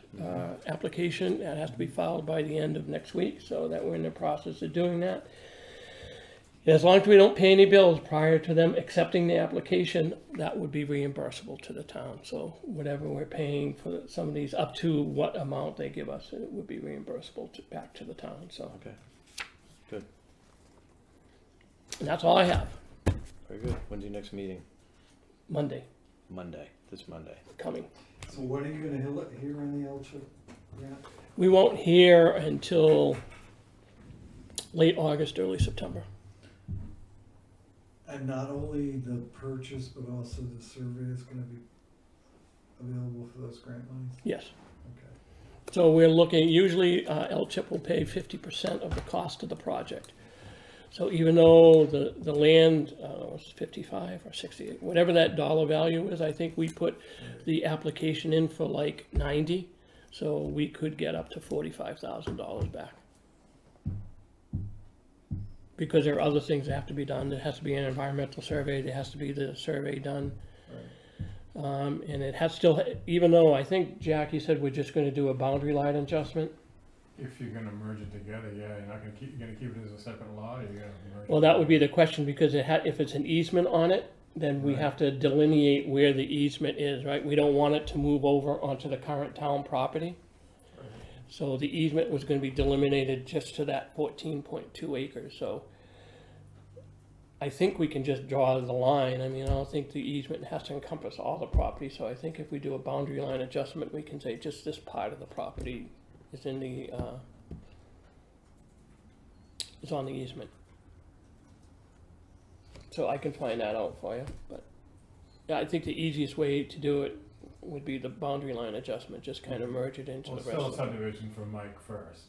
application. That has to be filed by the end of next week, so that we're in the process of doing that. And as long as we don't pay any bills prior to them accepting the application, that would be reimbursable to the town. So whatever we're paying for some of these, up to what amount they give us, it would be reimbursable back to the town, so. Okay, good, And that's all I have. very good. When's your next meeting? Monday, Monday, this Monday. coming. So when are you gonna hear on the L-chip grant? We won't hear until late August, early September. And not only the purchase, but also the survey is gonna be available for those grant monies? Yes. Okay. So we're looking, usually L-chip will pay 50% of the cost of the project. So even though the land was 55 or 68, whatever that dollar value is, I think we put the application in for like 90, so we could get up to $45,000 back. Because there are other things that have to be done. There has to be an environmental survey, there has to be the survey done. Right. And it has still, even though I think Jackie said we're just gonna do a boundary line adjustment. If you're gonna merge it together, yeah, you're not gonna you're gonna keep it as a separate lot, or you're gonna merge it? Well, that would be the question, because if it's an easement on it, then we Right. have to delineate where the easement is, right? We don't want it to move over onto the current town property. So the easement was gonna be delimited just to that 14.2 acres, so I think we can just draw the line. I mean, I don't think the easement has to encompass all the property, so I think if we do a boundary line adjustment, we can say just this part of the property is in the, is on the easement. So I can find that out for you, but, yeah, I think the easiest way to do it would be the boundary line adjustment, just kind of merge it into Well, the it's rest still a of it. subdivision for Mike first,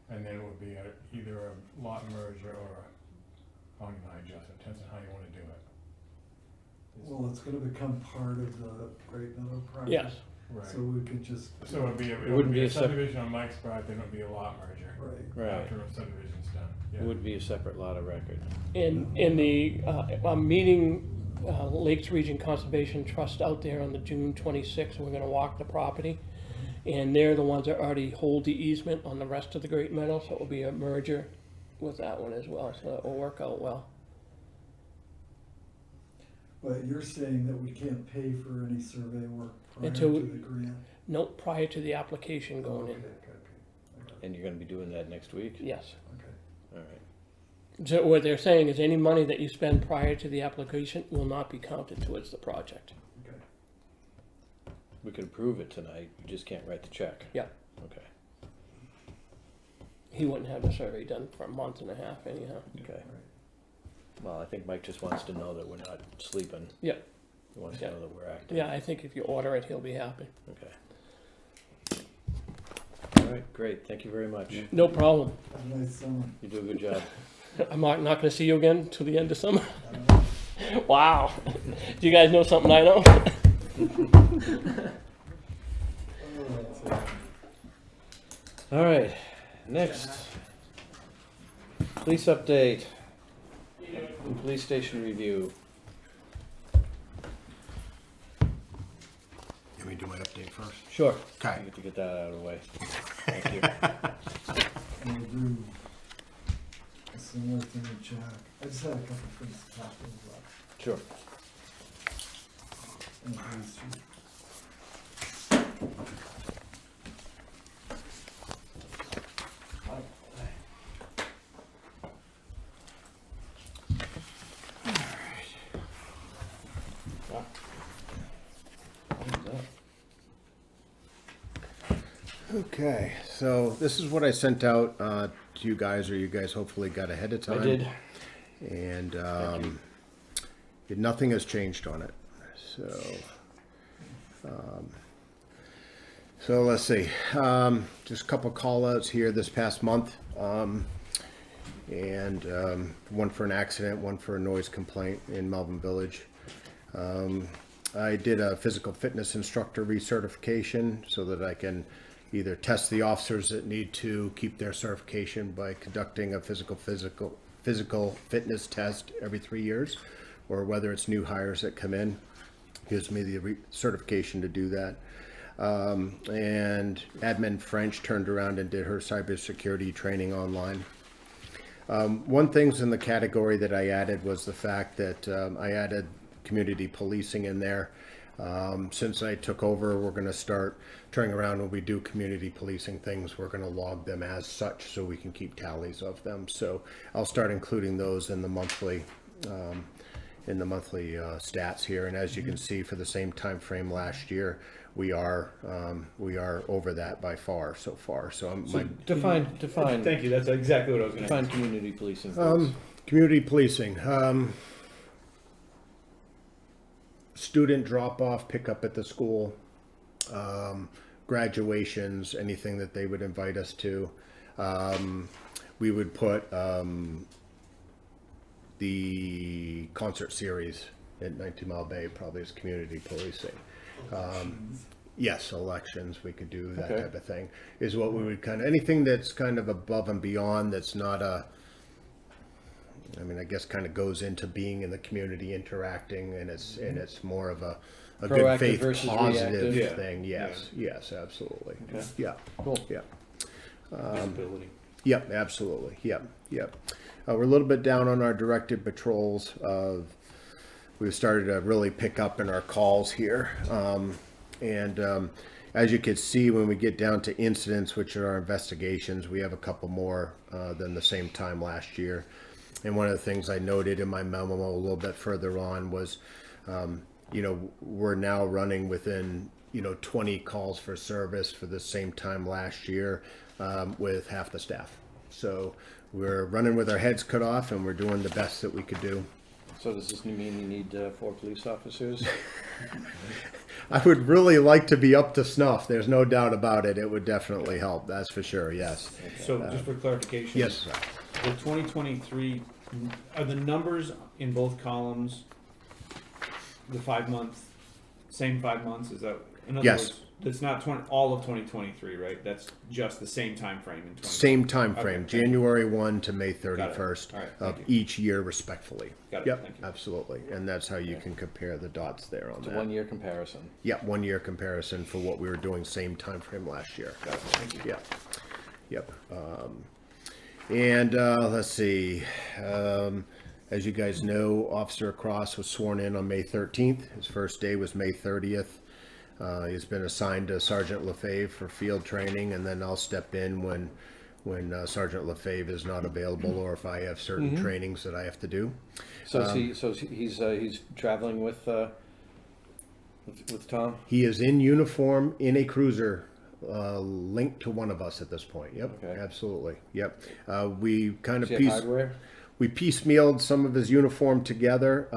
and then it would be either a lot merger or a boundary line adjustment, depends on how you wanna do it. Well, it's gonna become part of the Great Meadow project. Yes, Right, So we could just. so it would It wouldn't be be a a sep- subdivision on Mike's part, then it would be a lot merger Right. Right, after a subdivision's done, it yeah. would be a separate lot of record. in the, I'm meeting Lakes Region Conservation Trust out there on the June 26th, we're gonna walk the property. And they're the ones that already hold the easement on the rest of the Great Meadow, so it will be a merger with that one as well, so it will work out well. But you're saying that we can't pay for any survey work prior Until to we- the grant? Nope, prior to the application going in, Okay. I got it. And you're gonna be doing that next week? yes. Okay. All right. So what they're saying is any money that you spend prior to the application will not be counted towards the project. Okay. We could approve it tonight, you just can't write the check. Yeah. Okay, He wouldn't have the survey done for a month and a half anyhow. okay. Right. Well, I think Mike just wants to know that we're not sleeping. Yeah. He wants to Yeah. know that we're active. Yeah, I think if you order it, he'll be happy. Okay. All right, great, thank you very much. No problem. Have a nice summer. You do a good job. I'm not gonna see you again till the end of summer. Uh, Wow. Do you guys know something I know? All right, next. Police update. Police station review. Let me do my update first. Sure. Okay. I get to get that out of the way. Thank you. And we'll do a similar thing with Jack. I just had a couple things to talk to him about. Sure. And the police chief. Okay, so this is what I sent out to you guys, or you guys hopefully got ahead of time. I did. And nothing has changed on it. So let's see. Just a couple call outs here this past month. And one for an accident, one for a noise complaint in Melbourne Village. I did a physical fitness instructor recertification so that I can either test the officers that need to keep their certification by conducting a physical fitness test every 3 years, or whether it's new hires that come in. Gives me the certification to do that. And Admin French turned around and did her cybersecurity training online. One thing's in the category that I added was the fact that I added community policing in there. Since I took over, we're going to start turning around when we do community policing things. We're going to log them as such so we can keep tallies of them. So I'll start including those in the monthly stats here. And as you can see, for the same time frame last year, we are over that by far so far. So Define. Thank you, that's exactly what I was gonna Define ask. community policing. Please. Community policing. Student drop off, pick up at the school, graduations, anything that they would invite us to. We would put the concert series at 19 Mile Bay probably as community policing. Yes, elections, we could do that Okay. type of thing, is what we would kind of, anything that's kind of above and beyond, that's not I guess kind of goes into being in the community, interacting, and it's more of a good Proactive faith, versus positive reactive. thing. Yes, absolutely. Okay. Yeah, Cool. yeah. Visibility. Yep, absolutely. Yep. We're a little bit down on our directed patrols. We've started to really pick up in our calls here. As you can see, when we get down to incidents, which are our investigations, we have a couple more than the same time last year. And one of the things I noted in my memo a little bit further on was, we're now running within, 20 calls for service for the same time last year with half the staff. So we're running with our heads cut off, and we're doing the best that we could do. So does this mean you need 4 police officers? I would really like to be up to snuff. There's no doubt about it. It would definitely help. That's for sure. Yes. So just for clarification. Yes. The 2023, are the numbers in both columns, the 5 months, same 5 months, is that, in other Yes. words, it's not all of 2023, right? That's just the same time frame in 2023. Same time frame, Okay. January 1 to May 31st All right, of thank you. each year respectfully. Got it, Yep, thank you. absolutely. And that's how you can compare the dots there on It's a that. 1-year comparison. Yep, 1 year comparison for what we were doing same time frame last year. Got it, thank you. Yep. Let's see. As you guys know, Officer Cross was sworn in on May 13th. His first day was May 30th. He's been assigned to Sergeant Lefebvre for field training, and then I'll step in when Sergeant Lefebvre is not available, or if I have certain trainings that I have to do. So he's traveling with Tom. He is in uniform in a cruiser, linked to one of us at this point. Yep, Okay. absolutely. Yep. We kind of Does he have hardware? we piecemealed some of his uniform together.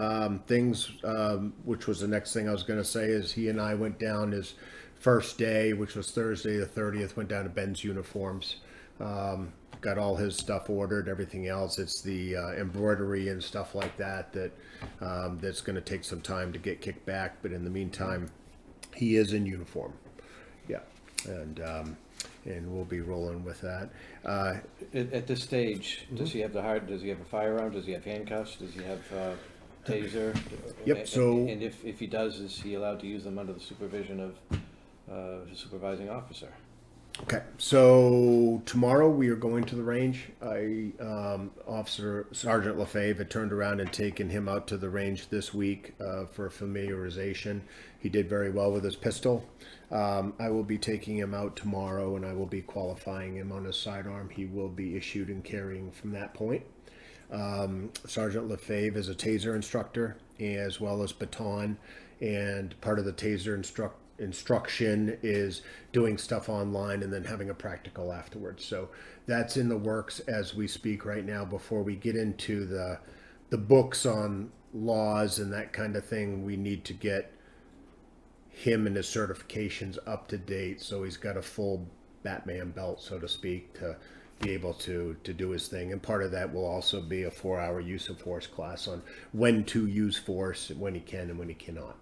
Which was the next thing I was going to say, is he and I went down his first day, which was Thursday the 30th, went down to Ben's Uniforms. Got all his stuff ordered, everything else. It's the embroidery and stuff like that that's going to take some time to get kicked back. But in the meantime, he is in uniform. Yeah. And we'll be rolling with that. At this stage, does he have does he have a firearm? Does he have handcuffs? Does he have taser? Yep, so- And if he does, is he allowed to use them under the supervision of his supervising officer? Okay, so tomorrow we are going to the range. Sergeant Lefebvre had turned around and taken him out to the range this week for familiarization. He did very well with his pistol. I will be taking him out tomorrow, and I will be qualifying him on his sidearm. He will be issued and carrying from that point. Sergeant Lefebvre is a taser instructor, as well as baton, and part of the taser instruction is doing stuff online and then having a practical afterwards. So that's in the works as we speak right now before we get into the books on laws and that kind of thing. We need to get him and his certifications up to date, so he's got a full Batman belt, so to speak, to be able to do his thing. And part of that will also be a 4-hour use of force class on when to use force, when he can and when he cannot.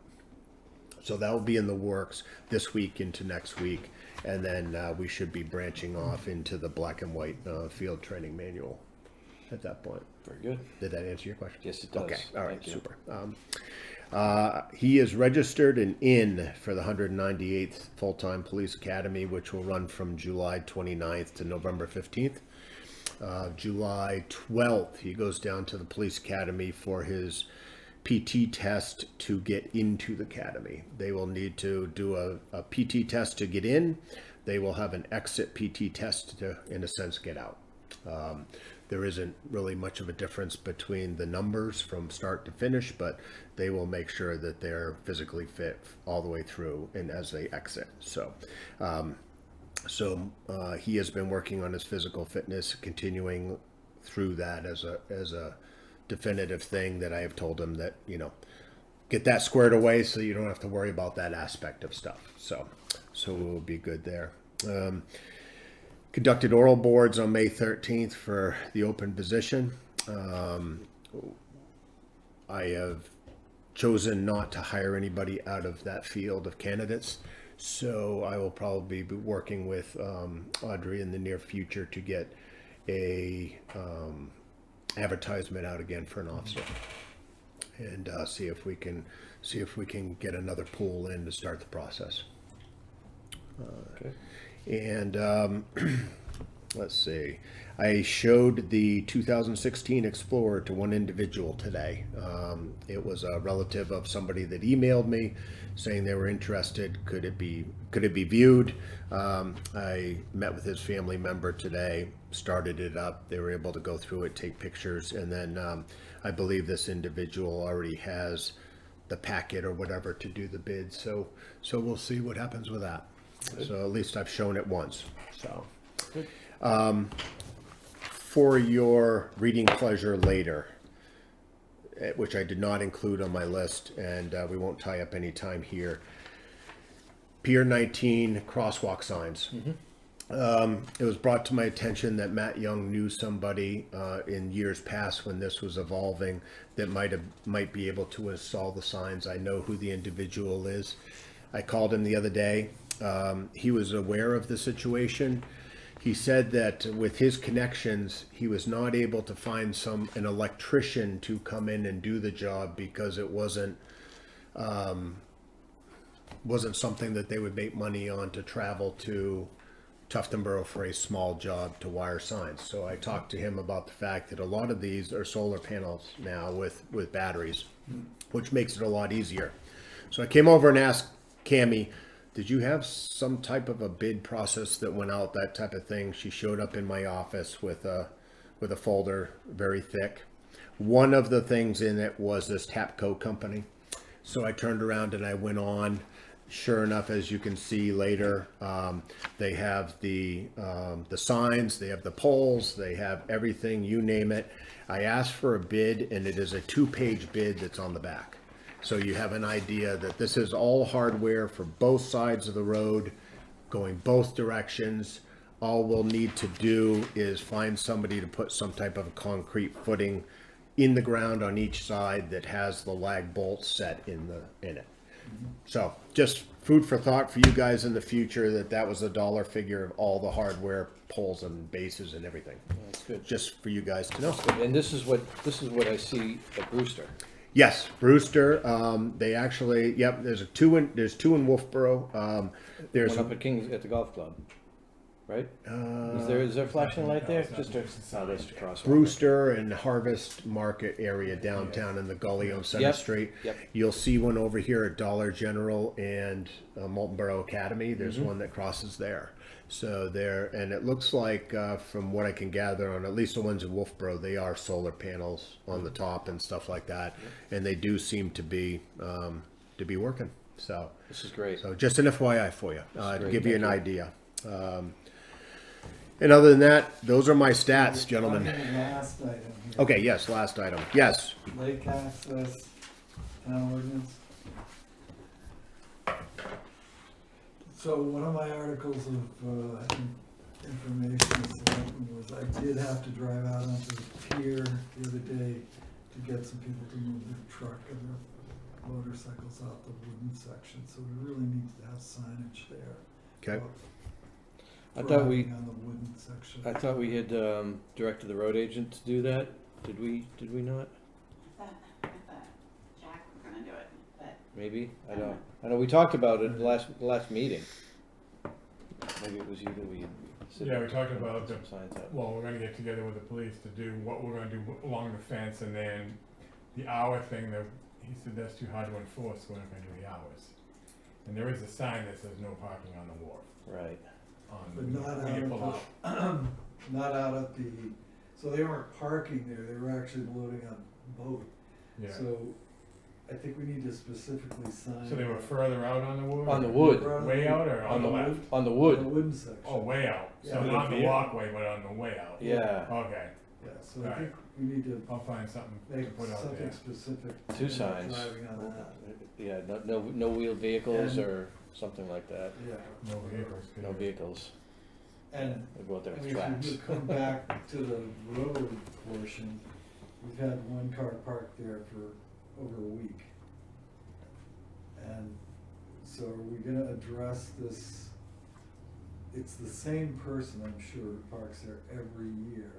So that will be in the works this week into next week, and then we should be branching off into the black and white field training manual at that point. Very good. Did that answer your question? Yes, it does. Okay, all right, Thank you. super. He is registered and in for the 198th Full-Time Police Academy, which will run from July 29th to November 15th. July 12th, he goes down to the Police Academy for his PT test to get into the academy. They will need to do a PT test to get in. They will have an exit PT test to, in a sense, get out. There isn't really much of a difference between the numbers from start to finish, but they will make sure that they're physically fit all the way through and as they exit. So, he has been working on his physical fitness, continuing through that as a definitive thing that I have told him that, you know, get that squared away so you don't have to worry about that aspect of stuff. So we'll be good there. Conducted oral boards on May 13th for the open position. I have chosen not to hire anybody out of that field of candidates. So I will probably be working with Audrey in the near future to get a advertisement out again for an officer, and see if we can get another pool in to start the process. Okay. And let's see, I showed the 2016 Explorer to one individual today. It was a relative of somebody that emailed me saying they were interested. Could it be viewed? I met with his family member today, started it up. They were able to go through it, take pictures, and then I believe this individual already has the packet or whatever to do the bid. So we'll see what happens with that. Good. So at least I've shown it once. So for your reading pleasure later, which I did not include on my list, and we won't tie up any time here. Pier 19 crosswalk signs. Mm-hmm. It was brought to my attention that Matt Young knew somebody in years past when this was evolving that might be able to install the signs. I know who the individual is. I called him the other day. He was aware of the situation. He said that with his connections, he was not able to find an electrician to come in and do the job because it wasn't something that they would make money on to travel to Tuftonboro for a small job to wire signs. So I talked to him about the fact that a lot of these are solar panels now with batteries, which makes it a lot easier. So I came over and asked Cammie, did you have some type of a bid process that went out, that type of thing? She showed up in my office with a folder, very thick. One of the things in it was this Tapco company. So I turned around and I went on. Sure enough, as you can see later, they have the signs, they have the poles, they have everything, you name it. I asked for a bid, and it is a 2-page bid that's on the back. So you have an idea that this is all hardware for both sides of the road, going both directions. All we'll need to do is find somebody to put some type of a concrete footing in the ground on each side that has the lag bolts set in it. So just food for thought for you guys in the future, that was the dollar figure of all the hardware, poles and bases and everything. That's good. Just for you guys to know. And this is what I see at Brewster. Yes, Brewster. They actually, yep. There's two in Wolfboro. There's one up at King's at the golf club, right? Is there a flashing light there? Just that's across. Brewster and Harvest Market area downtown in the gully on Center Street. Yep. You'll see one over here at Dollar General and Molten Borough Academy. There's one that crosses there. So there, and it looks like from what I can gather on at least the ones in Wolfboro, they are solar panels on the top and stuff like that, and they do seem to be working. So, This is great. so just an FYI for you, to great, give you thank an you. idea. And other than that, those are my stats, On gentlemen. the last item here. Okay, yes, last item. Yes. Lake access, town ordinance. So one of my articles of information as selectman was I did have to drive out onto the pier the other day to get some people to move their truck and their motorcycles out the wooden section, so we really need to have signage there. Okay. about I thought we- driving on the wooden section. I thought we had directed the road agent to do that. Did we not? I thought Jack was gonna do it, but Maybe? I know we talked about it last meeting. Maybe it was you that we. Yeah, we talked about the, Signs up. well, we're gonna get together with the police to do what we're gonna do along the fence, and then the hour thing, that, he said that's too hard to enforce, so we're not gonna do the hours. And there is a sign that says no parking on the wharf, Right. But not when you out pull at out. the, not out at the, so they weren't parking there, they were actually loading a boat. Yeah, So I think we need to specifically sign. so they were further out on the wood? On the wood. Way out or on the left? On the On the wood. wooden section. Oh, way out, so Yeah. not the walkway, but on the way out? Yeah. Okay, Yeah, so I think we need to I'll find something to make put out there. something specific. Two to signs. Driving on that, Yeah, no wheeled vehicles And- or something like that. yeah. No vehicles. No vehicles. And, They go out there I with mean, tracks. if you come back to the road portion, we've had one car parked there for over a week. And so are we gonna address this? It's the same person, I'm sure, who parks there every year.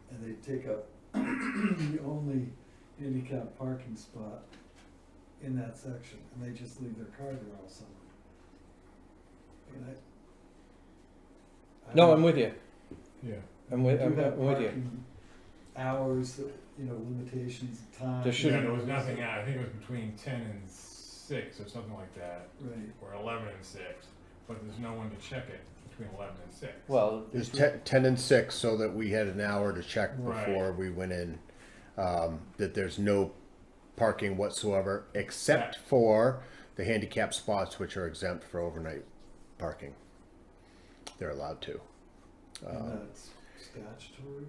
And they take up the only handicap parking spot in that section, and they just leave their car there all summer. And I No, don't- I'm with you. Yeah, I'm with we do have you. parking hours, you know, limitations of time. There yeah, shouldn't- there was nothing, I think it was between 10 and 6 or something like that, Right, or 11 and 6, but there's no one to check it between 11 and 6. Well, There's 10 and 6, so that we had an hour to check Right. before we went in, that there's no parking whatsoever, except for the handicap spots, which are exempt for overnight parking. They're allowed to. and that's statutory.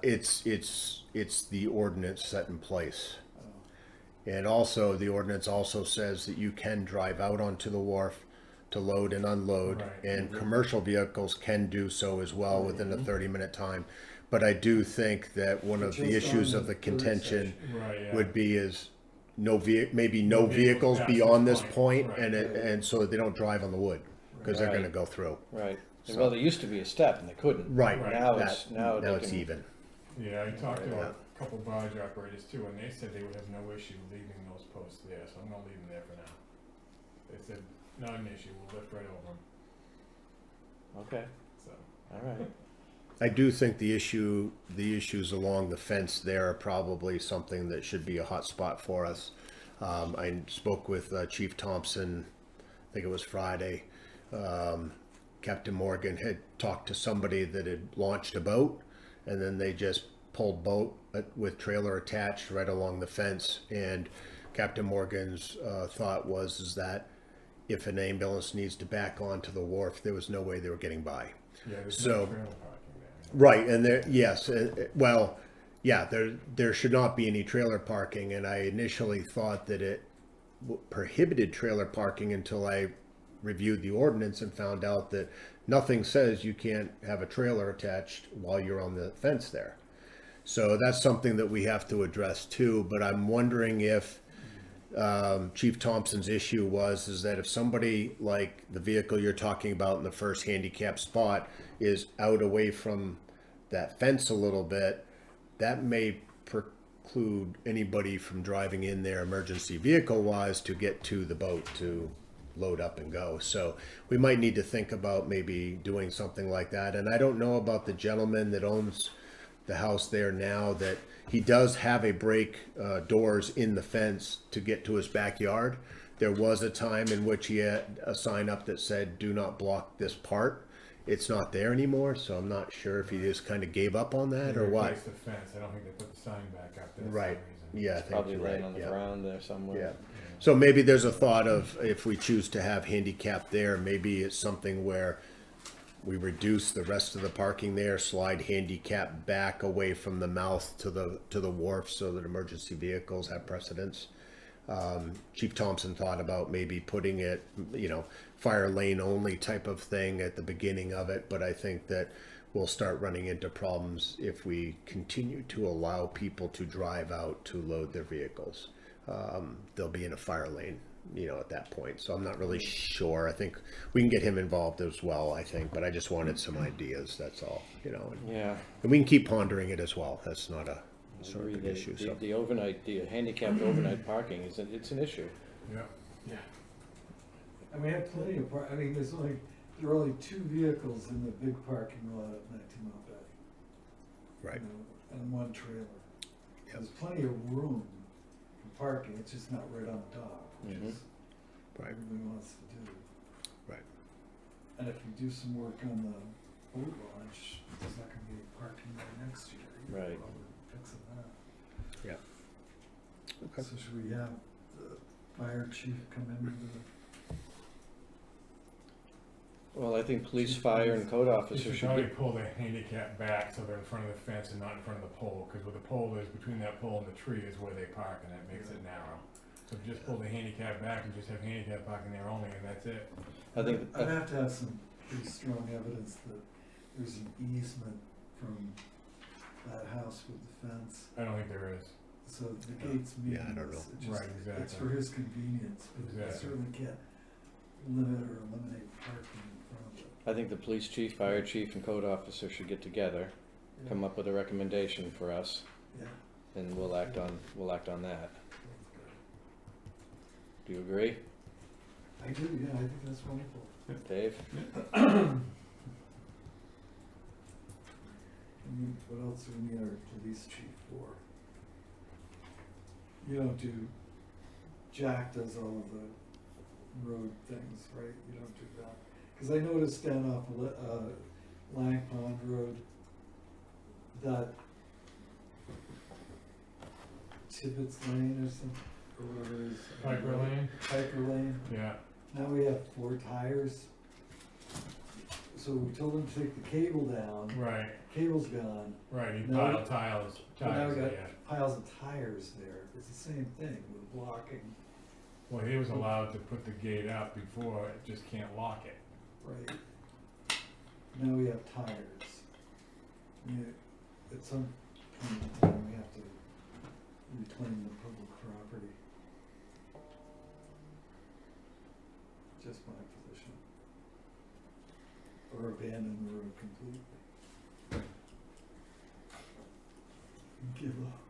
It's the ordinance set in place. Oh, And also, the ordinance also says that you can drive out onto the wharf to load and unload, Right. and commercial vehicles can do so as well within a 30-minute time. But I do think that one of the Just on issues the of the third contention Right, yeah. would be is maybe no No vehicles vehicles past beyond this this point, point, right. and so they don't drive on the wood, because they're Right. gonna go through. right. So- Well, there used to be a step and they couldn't. Right, Right. Now that- it's, now they it's can. even. Yeah, I talked to Yeah. a couple barge operators too, and they said they would have no issue leaving those posts there, so I'm gonna leave them there for now. They said, not an issue, we'll lift right over them, Okay, so. all right. I do think the issues along the fence there are probably something that should be a hot spot for us. I spoke with Chief Thompson, I think it was Friday. Captain Morgan had talked to somebody that had launched a boat, and then they just pulled boat with trailer attached right along the fence. And Captain Morgan's thought was that if an ambulance needs to back onto the wharf, there was no way they were getting by. Yeah, there's So- no trailer parking there. Right, and there, yes, well, yeah, there should not be any trailer parking, and I initially thought that it prohibited trailer parking until I reviewed the ordinance and found out that nothing says you can't have a trailer attached while you're on the fence there. So that's something that we have to address too, but I'm wondering if Chief Thompson's issue is that if somebody like the vehicle you're talking about in the first handicap spot is out away from that fence a little bit, that may preclude anybody from driving in there emergency vehicle wise to get to the boat to load up and go. So we might need to think about maybe doing something like that. And I don't know about the gentleman that owns the house there now, that he does have a break doors in the fence to get to his backyard. There was a time in which he had a sign up that said, "Do not block this part." it's not there anymore, so I'm not sure if he just kind of gave up on that They or what. replaced the fence, I don't think they put the sign back up there for some Right. reason. Yeah, I think Probably you're laying right. on the Yeah. ground there somewhere. Yeah. So maybe there's a thought of, if we choose to have handicap there, maybe it's something where we reduce the rest of the parking there, slide handicap back away from the mouth to the wharf so that emergency vehicles have precedence. Chief Thompson thought about maybe putting it, fire lane only type of thing at the beginning of it, but I think that we'll start running into problems if we continue to allow people to drive out to load their vehicles. They'll be in a fire lane, at that point. So I'm not really sure. I think we can get him involved as well, I think, but I just wanted some ideas, that's all, Yeah. and we can keep pondering it as well. That's not a sort Agree. of big issue, so. The overnight, the handicapped overnight parking it's an issue. Yeah. And we have plenty of there are only 2 vehicles in the big parking lot at 19 Mile Bay. Right. And 1 trailer. Yep. There's plenty of room for parking, it's just not right on the dock, which is what Right. everybody wants to do. Right. And if we do some work on the boat launch, there's not gonna be any parking there next year. Right. While we're fixing that. Okay. So should we have the fire chief come in with the? Well, I think police, fire, and code They officers should should probably be, pull the handicap back so they're in front of the fence and not in front of the pole, because where the pole is, between that pole and the tree is where they park, and that makes it narrow. So just pull the handicap back and just have handicap parking there only, and that's it. I think, I'd have to have some pretty strong evidence that there's an easement from that house with the fence, I don't think there is. so the gate's Yeah, I don't know. Right, It's exactly. for his convenience, but I Exactly. certainly can't limit or eliminate parking in front of it. I think the police chief, fire chief, and code officer should get together, Yeah. come up with a recommendation for us, Yeah, and we'll act on that. that's good. Do you agree, I do, yeah, I think that's wonderful. Dave? And what else do we need our police chief for? You don't do, Jack does all of the road things, right? You don't do that? Cause I noticed down off Lang Pond Road, that Tibbetts Lane or something, or whatever it is. Piper Lane? Piper Lane, Yeah. now we have 4 tires. So we told them to take the cable down, Right, cable's gone, right, you No. pile tiles, but now we got yeah. piles of tires there, it's the same thing with blocking, Well, he was allowed to put the gate up before, just can't lock it. right? Now we have tires. At some point in time, we have to reclaim the public property. Just my position. Or abandon the road completely. Give up.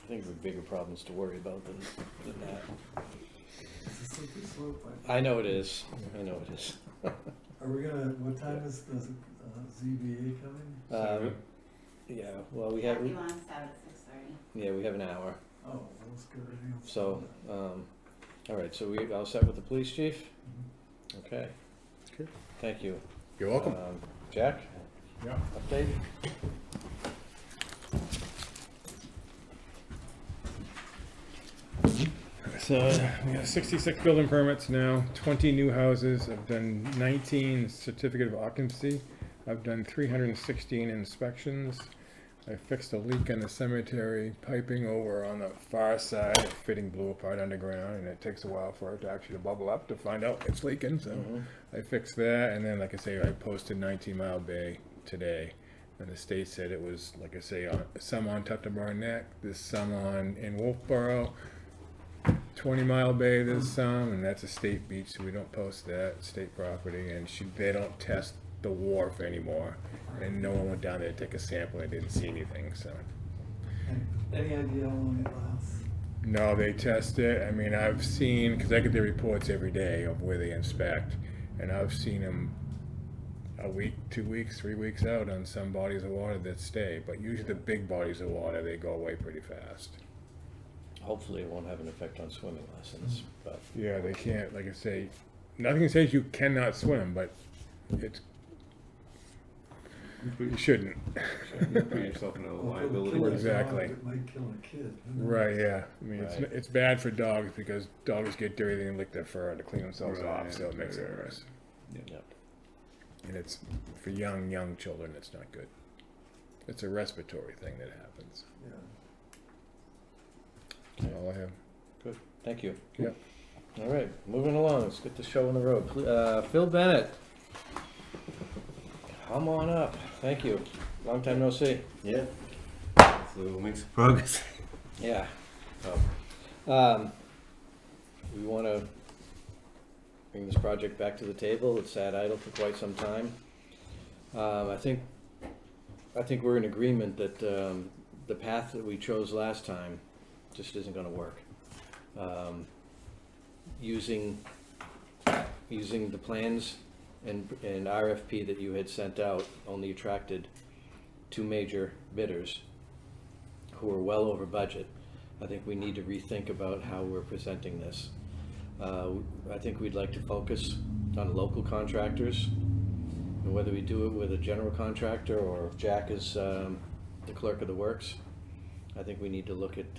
I think we have bigger problems to worry about than that. It's a slippery slope. I know it is, I know it is. Are we gonna, what time is the ZBA coming? Seven. Yeah, well, we have, Have you on Saturday at 6:30? yeah, we have an hour, Oh, let's go to. so, all right, so we all set with the police chief? Mhm. Okay. Okay. Thank you. You're welcome. Jack, Yeah. update? So we have 66 building permits now, 20 new houses. I've done 19 certificate of occupancy. I've done 316 inspections. I fixed a leak in the cemetery piping over on the far side. The fitting blew apart underground, and it takes a while for it to actually bubble up to find out it's leaking. So I fixed that, and then, like I say, I posted 19 Mile Bay today. And the state said it was, like I say, some on Tufton Neck, there's some in Wolfboro. 20 Mile Bay, there's some, and that's a state beach, so we don't post that, state property, and they don't test the wharf anymore. And no one went down there to take a sample, and didn't see anything, so. Any idea how long it lasts? No, they test it, I mean, I've seen, because I get their reports every day of where they inspect, and I've seen them a week, 2 weeks, 3 weeks out on some bodies of water that stay, but usually the big bodies of water, they go away pretty fast. hopefully it won't have an effect on swimming lessons, but Yeah, they can't, like I say, nothing says you cannot swim, but it's, you shouldn't. You put yourself in a Well, if it'll liability. kill a Exactly. dog, it might kill a kid. Who knows? Right, yeah. I mean, Right. it's bad for dogs because dogs get dirty and lick their fur to clean themselves Right, off, so it makes it right, right. worse. yeah. And it's, for young children, it's not good. It's a respiratory thing that happens. Yeah. That's all I have. Thank you. Yeah. All right, moving along, let's get the show on the road. Phil Bennett. Come on up, thank you. Long time no see. Yeah. Hopefully we'll make some progress. Yeah. Oh. We want to bring this project back to the table. It's sat idle for quite some time. I think we're in agreement that the path that we chose last time just isn't going to work. Using the plans and RFP that you had sent out only attracted 2 major bidders who are well over budget. I think we need to rethink about how we're presenting this. I think we'd like to focus on local contractors, and whether we do it with a general contractor or if Jack is the clerk of the works. I think we need to look at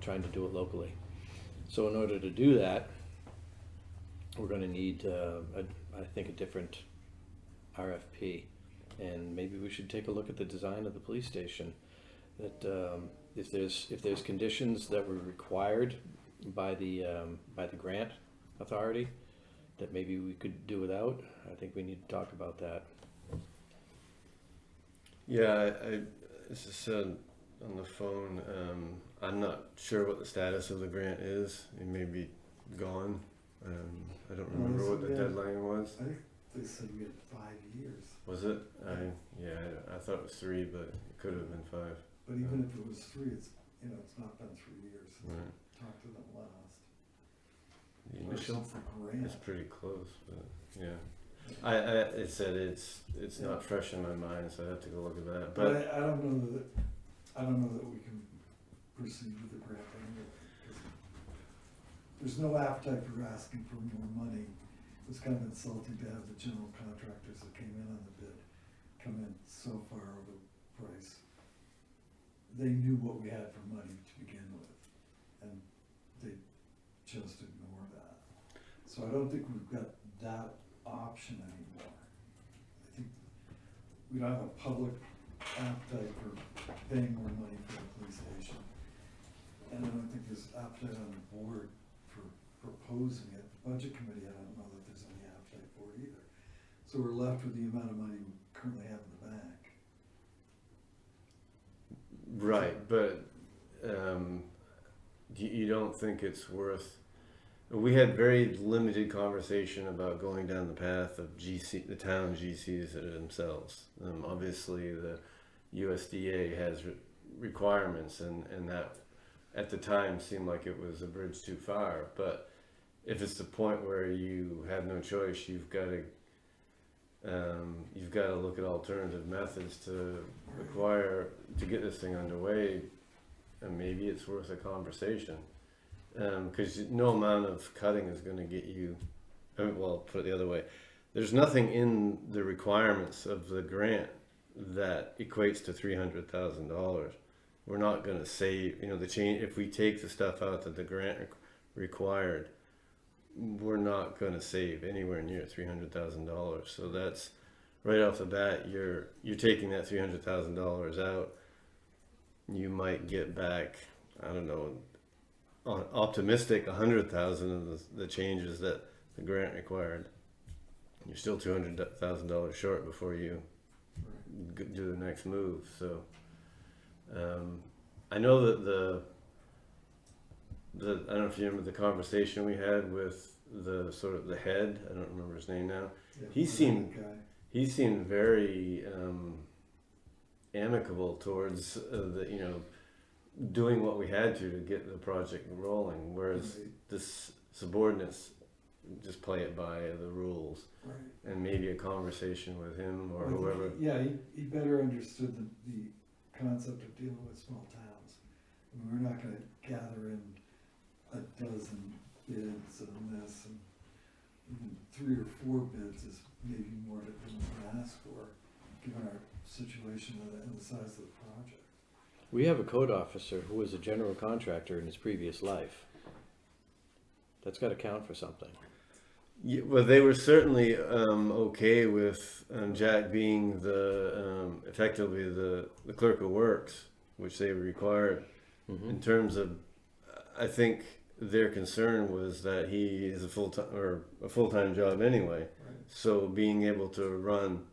trying to do it locally. So in order to do that, we're going to need, I think, a different RFP, and maybe we should take a look at the design of the police station. That if there's conditions that were required by the grant authority that maybe we could do without, I think we need to talk about that. Yeah, I as I said on the phone, I'm not sure what the status of the grant is. It may be gone. I don't remember what the deadline was. I think they said we had 5 years. Was it? I thought it was 3, but it could have been 5. But even if it was 3, it's not been 3 years since Right. we talked to them last. The Or initial, since the grant. it's pretty close, but yeah. It said it's not fresh in my mind, so I have to go look at that. But But I don't know that we can proceed with the grant anyway, because there's no appetite for asking for more money. It was kind of insulting to have the general contractors that came in on the bid come in so far over price. They knew what we had for money to begin with, and they chose to ignore that. So I don't think we've got that option anymore. I think we don't have a public appetite for paying more money for the police station. And I don't think there's appetite on the board for proposing it. The budget committee, I don't know that there's any appetite for it either. So we're left with the amount of money we currently have in the bank. right, but you don't think it's worth. We had very limited conversation about going down the path of the town GCs themselves. Obviously, the USDA has requirements, and that at the time seemed like it was a bridge too far. But if it's the point where you have no choice, you've got to look at alternative methods to get this thing underway, and maybe it's worth a conversation. Because no amount of cutting is going to get you, well, put it the other way, there's nothing in the requirements of the grant that equates to $300,000. We're not going to save, the change, if we take the stuff out that the grant required, we're not going to save anywhere near $300,000. So that's right off the bat, you're taking that $300,000 out. You might get back, I don't know, optimistic 100,000 of the changes that the grant required. You're still $200,000 short before you do the next move. So I know that the I don't know if you remember the conversation we had with the sort of the head. I don't remember his name now. Yeah, He seemed guy. he seemed very amicable towards doing what we had to get the project rolling, whereas Right. this subordinates just play it by the rules. Right. And maybe a conversation with him or Well, I think whoever. he better understood the concept of dealing with small towns. We're not gonna gather in a dozen bids on this, and even 3 or 4 bids is maybe more than we can ask for, given our situation and the size of the project. We have a code officer who was a general contractor in his previous life. That's gotta count for something. Yeah, well, they were certainly okay with Jack being effectively the clerk of works, which they required. Mhm. In terms of, I think their concern was that he is a full-time job anyway. Right. So being able to run,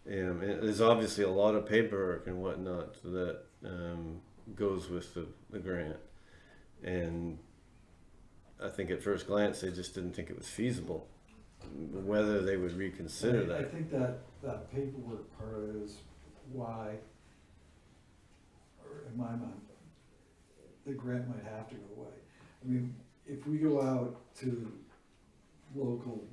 and there's obviously a lot of paperwork and whatnot that goes with the grant, and I think at first glance they just didn't think it was feasible. Whether they would reconsider I that. think that paperwork part of it is why, or in my mind, the grant might have to go away. I mean, if we go out to local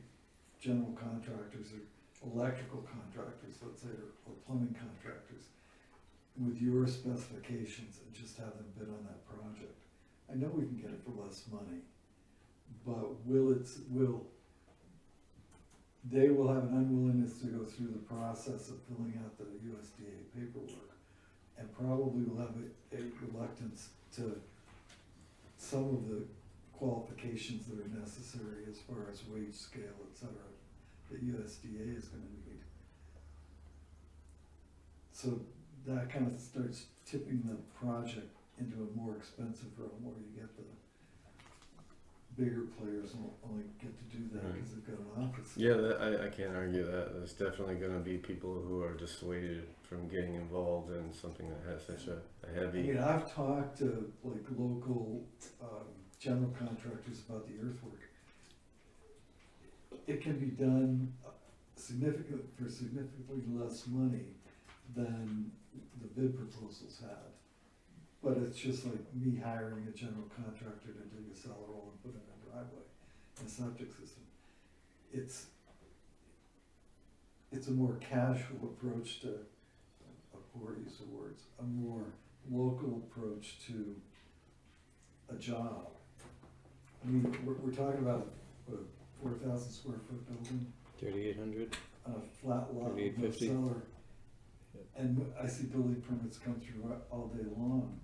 general contractors or electrical contractors, let's say, or plumbing contractors, with your specifications and just have them bid on that project, I know we can get it for less money, but they will have an unwillingness to go through the process of filling out the USDA paperwork, and probably will have a reluctance to some of the qualifications that are necessary as far as wage scale, et cetera, that USDA is gonna need. So that kind of starts tipping the project into a more expensive realm, where you get the bigger players only get to do that because they've got an office. Yeah, I can't argue that. There's definitely going to be people who are dissuaded from getting involved in something that has such a I heavy. mean, I've talked to like local general contractors about the earthwork. It can be done for significantly less money than the bid proposals had. But it's just like me hiring a general contractor to dig a cellar hole and put in a driveway and a septic system. It's a more casual approach to, a poor use of words, a more local approach to a job. I mean, we're talking about a 4,000 square foot building 3,800. on a flat lot with no 3,850. cellar. And I see building permits come through all day long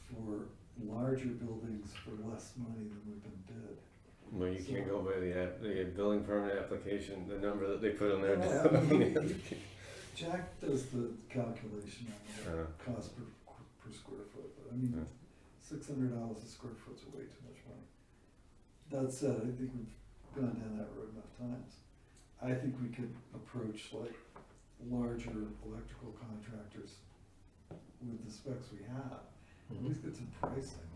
for larger buildings for less money than we've been bid. Well, you can't go by the building permit application, the number that they put on there. Well, I mean, Jack does the calculation on the cost per square foot, but I mean, $600 a square foot's way too much money. That said, I think we've gone down that road enough times. I think we could approach like larger electrical contractors with the specs we have. At least get some pricing.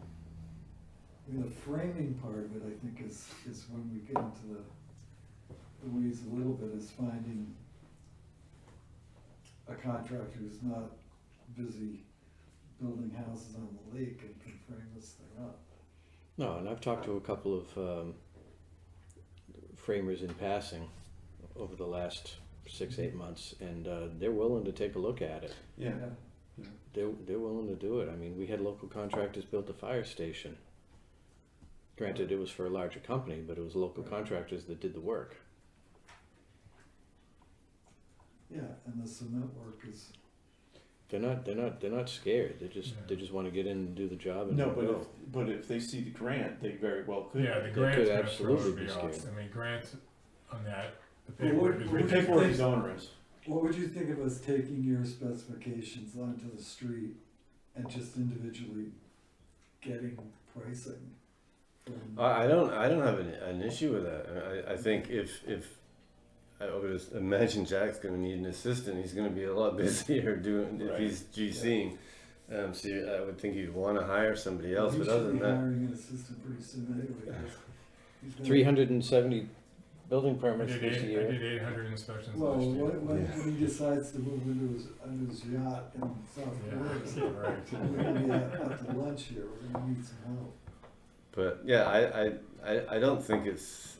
I mean, the framing part of it, I think, is when we get into the weeds a little bit, is finding a contractor who's not busy building houses on the lake and can frame this thing up. No, and I've talked to a couple of framers in passing over the last 6-8 months, and they're willing to take a look at it. Yeah. They're willing to do it. I mean, we had local contractors build the fire station. Granted, it was for a larger company, but it was local contractors that did the work. Yeah, and the cement work is. They're not scared. They just want to get in and do the job and No, go. but if they see the grant, they very well could. Yeah, the They grant's could gonna absolutely throw be it scared. off. I mean, grants on that, the Well, paperwork is what The would you ridiculous. paperwork is onerous. What would you think of us taking your specifications onto the street and just individually getting pricing from? I don't have an issue with that. I think if I would imagine Jack's going to need an assistant, he's going to be a lot busier doing if he's GCing. So I would think you'd want to hire somebody else. He But should other than be that, hiring an assistant pretty soon anyway. He's gonna- 370 building I permits did this I year. did 800 inspections Well, last year. when he decides to move into his yacht in South Florida, Right. we're gonna be out to lunch here, we're gonna need some help. but yeah, I don't think it's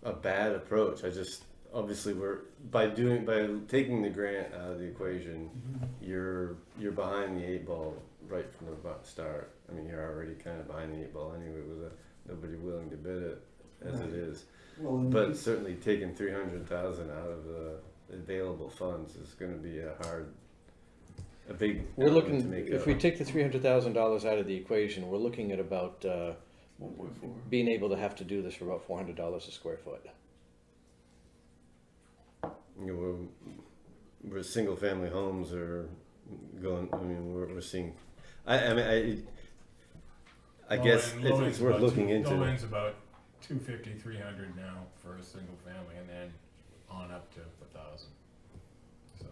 a bad approach. obviously by taking the grant out of the equation, you're behind the 8 ball right from the start. I mean, you're already kind of behind the 8 ball anyway with nobody willing to bid it as it is. Well, and But certainly taking 300,000 out of the available funds is going to be a big. We're element looking, to make if up. we take the $300,000 out of the equation, we're looking at about, 1.4. being able to have to do this for about $400 a square foot. You know, we're single family homes are going. I mean, we're seeing. I guess it's worth looking into. Low end's about 250, 300 now for a single family, and then on up to 1,000. So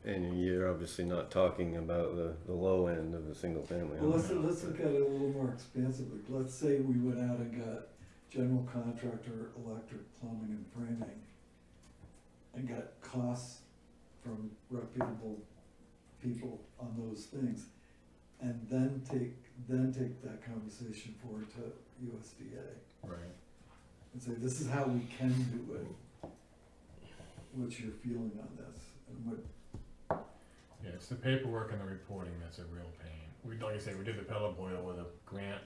And you're obviously not talking about the low end of a single family well, home. let's look at it a little more expansively. Let's say we went out and got general contractor, electric, plumbing, and framing, and got costs from reputable people on those things, and then take that conversation forward to USDA right. and say, this is how we can do it. What's your feeling on this? And what, Yeah, it's the paperwork and the reporting that's a real pain. Like I say, we did the pellet boil with a grant.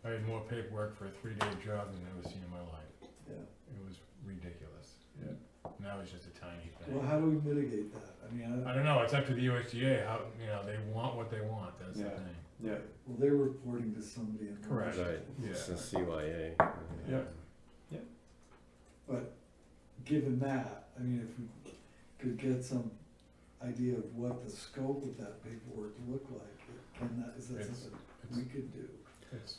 I had more paperwork for a 3-day job than I've ever seen in my life. yeah. It was ridiculous. Yeah. Now it's just a tiny thing. Well, how do we mitigate that? I mean, I don't know, it's up to the USDA, how, they want what they want, that's the Yeah. thing. Yeah. well, they're reporting to somebody in Correct. Washington. Right. It's Yeah. the CYA. Yeah. But given that, I mean, if we could get some idea of what the scope of that paperwork look like, is that It's- something It's, we could do? it's,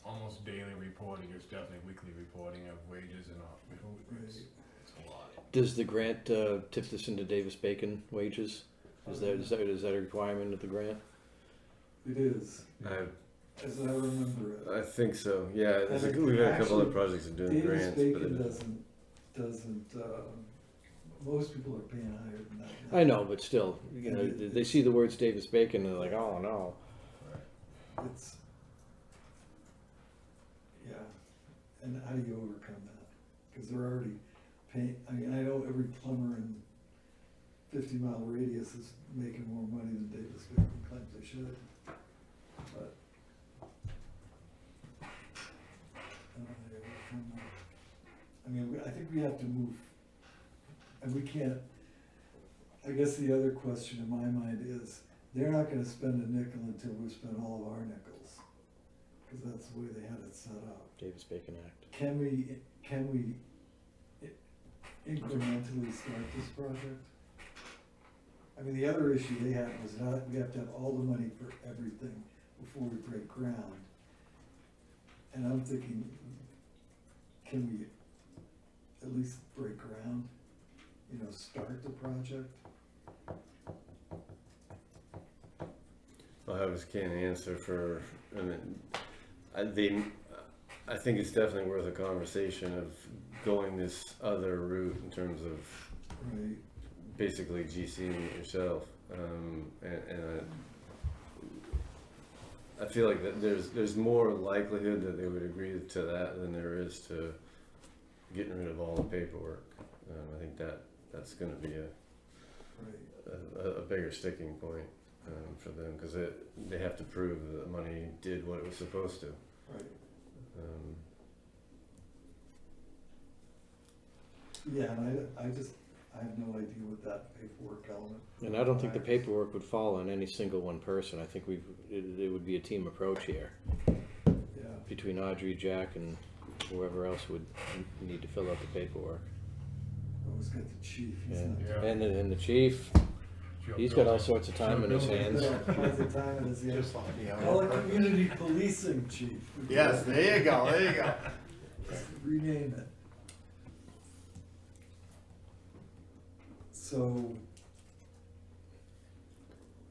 almost daily reporting, it's definitely weekly reporting of wages and all, it's a lot. Does the grant tip this into Davis-Bacon wages? Is that a requirement of the grant? It is, I as I remember it. I think so. Yeah, And it we've had a couple actually- of projects of doing Davis grants, but Bacon it, doesn't, most people are paying higher than that. I know, but still, they see the words Davis-Bacon and they're like, oh no. It's, yeah, and how do you overcome that? Cause they're already paying, I mean, I know every plumber in 50-mile radius is making more money than Davis Bacon claims they should, but. I don't know how you overcome that. I mean, I think we have to move, and we can't, I guess the other question in my mind is, they're not gonna spend a nickel until we spend all of our nickels, cause that's the way they had it set up. Davis-Bacon Act. Can we incrementally start this project? I mean, the other issue they had was not, we have to have all the money for everything before we break ground. And I'm thinking, can we at least break ground, start the project? well, I just can't answer for. I mean, I think it's definitely worth a conversation of going this other route in terms of Right, basically GCing it yourself, and I feel like that there's more likelihood that they would agree to that than there is to getting rid of all the paperwork. I think that's going to be right. a bigger sticking point for them because they have to prove that the money did what it was supposed to. Right. Yeah, and I have no idea what that paperwork element. And I don't think the paperwork would fall on any single one person. I think it would be a team approach here Yeah, between Audrey, Jack, and whoever else would need to fill out the paperwork. always got the chief, he's And, not. Yeah. and the chief, he's got all sorts of time in his hands. Lots of time in his hands. Call it community policing chief. Yes, there you go, there you go. Rename it. So,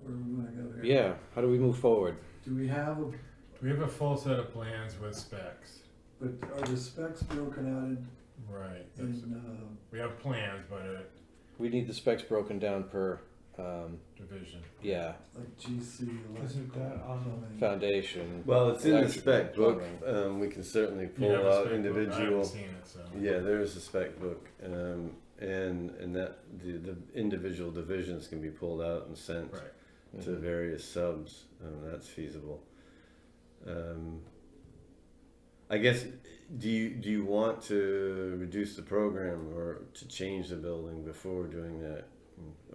where are we gonna go here? Yeah, how do we move forward? Do we have We have a full set of plans with specs. but are the specs broken out Right. in, We have plans, but We need the specs broken down per Division. yeah, Like GC, Isn't that on plumbing. foundation. Well, it's in the electrical, spec book. plumbing. We can certainly You pull have a out spec book? I individual. haven't seen it, so. Yeah, there is a spec book, and that the individual divisions can be pulled out and sent Right. to Mhm. various subs. That's feasible. I guess, do you want to reduce the program or to change the building before doing that?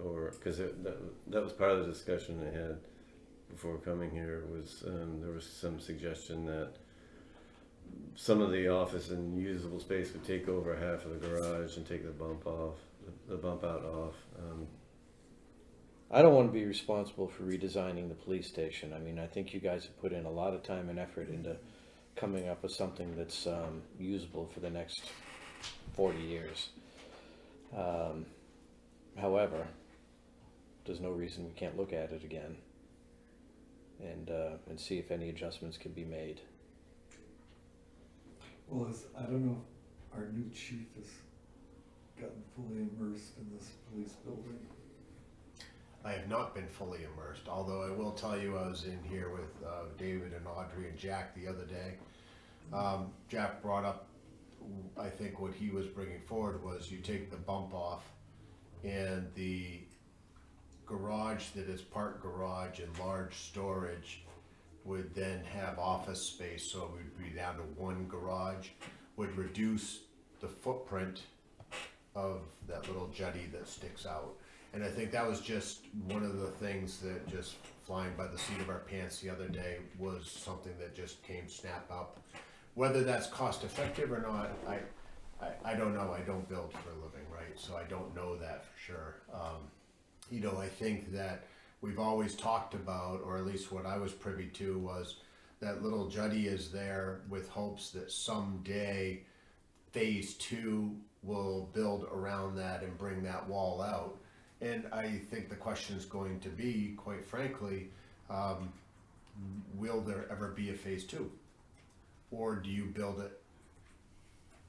Or, because that was part of the discussion I had before coming here, was there was some suggestion that some of the office and usable space would take over half of the garage and take the bump out off. I don't want to be responsible for redesigning the police station. I mean, I think you guys have put in a lot of time and effort into coming up with something that's usable for the next 40 years. However, there's no reason we can't look at it again and see if any adjustments can be made. Well, I don't know if our new chief has gotten fully immersed in this police building. I have not been fully immersed, although I will tell you I was in here with David and Audrey and Jack the other day. Jack brought up, I think what he was bringing forward was you take the bump off and the garage that is part garage and large storage would then have office space, so it would be down to one garage, would reduce the footprint of that little jetty that sticks out. And I think that was just one of the things that just flying by the seat of our pants the other day was something that just came snap up. Whether that's cost effective or not, I don't know. I don't build for a living, right? So I don't know that for sure. I think that we've always talked about, or at least what I was privy to, was that little jetty is there with hopes that someday phase 2 will build around that and bring that wall out. And I think the question is going to be, quite frankly, will there ever be a phase 2? Or do you build it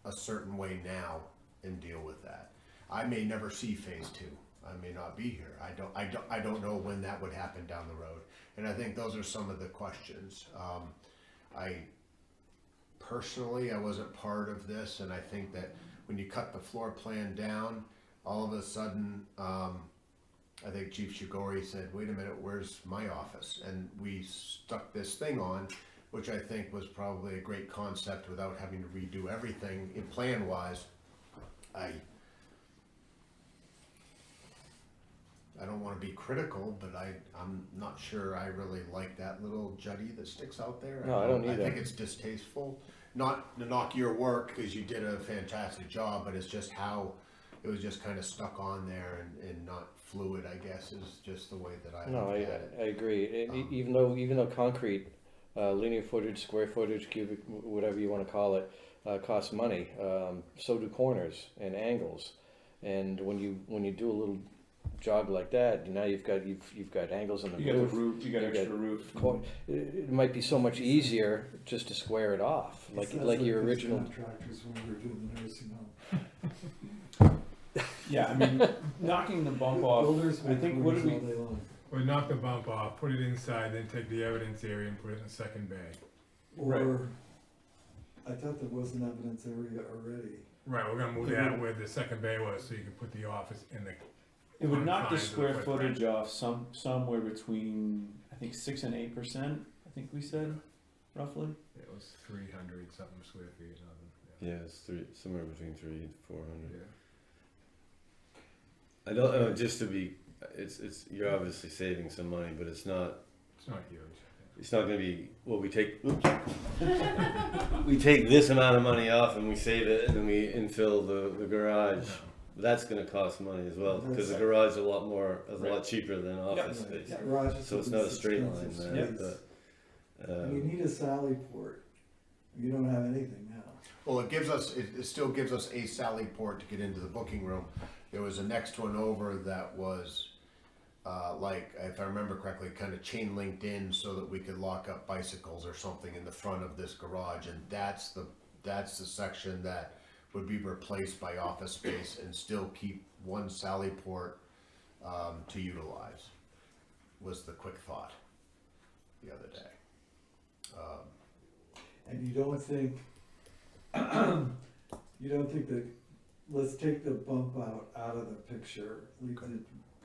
a certain way now and deal with that? I may never see phase 2. I may not be here. I don't know when that would happen down the road. And I think those are some of the questions. I personally wasn't part of this, and I think that when you cut the floor plan down, all of a sudden, I think Chief Shigori said, wait a minute, where's my office? And we stuck this thing on, which I think was probably a great concept without having to redo everything in plan-wise. I don't want to be critical, but I'm not sure I really like that little jetty that sticks out there. No, I don't either. I think it's distasteful. Not to knock your work, because you did a fantastic job, but it's just how it was just kind of stuck on there and not fluid, I guess, is just the way that I No, look at it. I agree. Even though concrete, linear footage, square footage, cubic, whatever you want to call it, costs money. So do corners and angles. And when you do a little jog like that, now you've got angles in the You got roof. the roof, you got You extra got roof. It might be so much easier just to square it off, like your those original. contractors when we were doing the nursing home. Yeah, I mean, knocking the bump off, Builders I make think, what moves did all we, day long. Or knock the bump off, put it inside, then take the evidence area and put it in the second bay. Or, I thought there was an evidence area already. Right, we're gonna move that where the second bay was, so you can put the office in the. it would knock the confines of square footprint. footage off somewhere between, I think 6 and 8%, I think we said, roughly. It was 300 something square feet, nothing. Yeah, it's somewhere between 300 and 400. Yeah. I don't know, just to be, it's you're obviously saving some money, but it's not It's not huge. going to be, well, we take this amount of money off and we save it and then we infill the garage. No. That's going to cost money as well, because the That's- garage is a lot cheaper than office Right, space. garage is So it's the not a least straight line expensive there, space. but, And you need a sally port. You don't have anything now. Well, it still gives us a sally port to get into the booking room. There was a next one over that was, like, if I remember correctly, kind of chain linked in so that we could lock up bicycles or something in the front of this garage, and that's the section that would be replaced by office space and still keep one sally port to utilize, was the quick thought the other day. And you don't think, that, let's take the bump out of the picture, leave the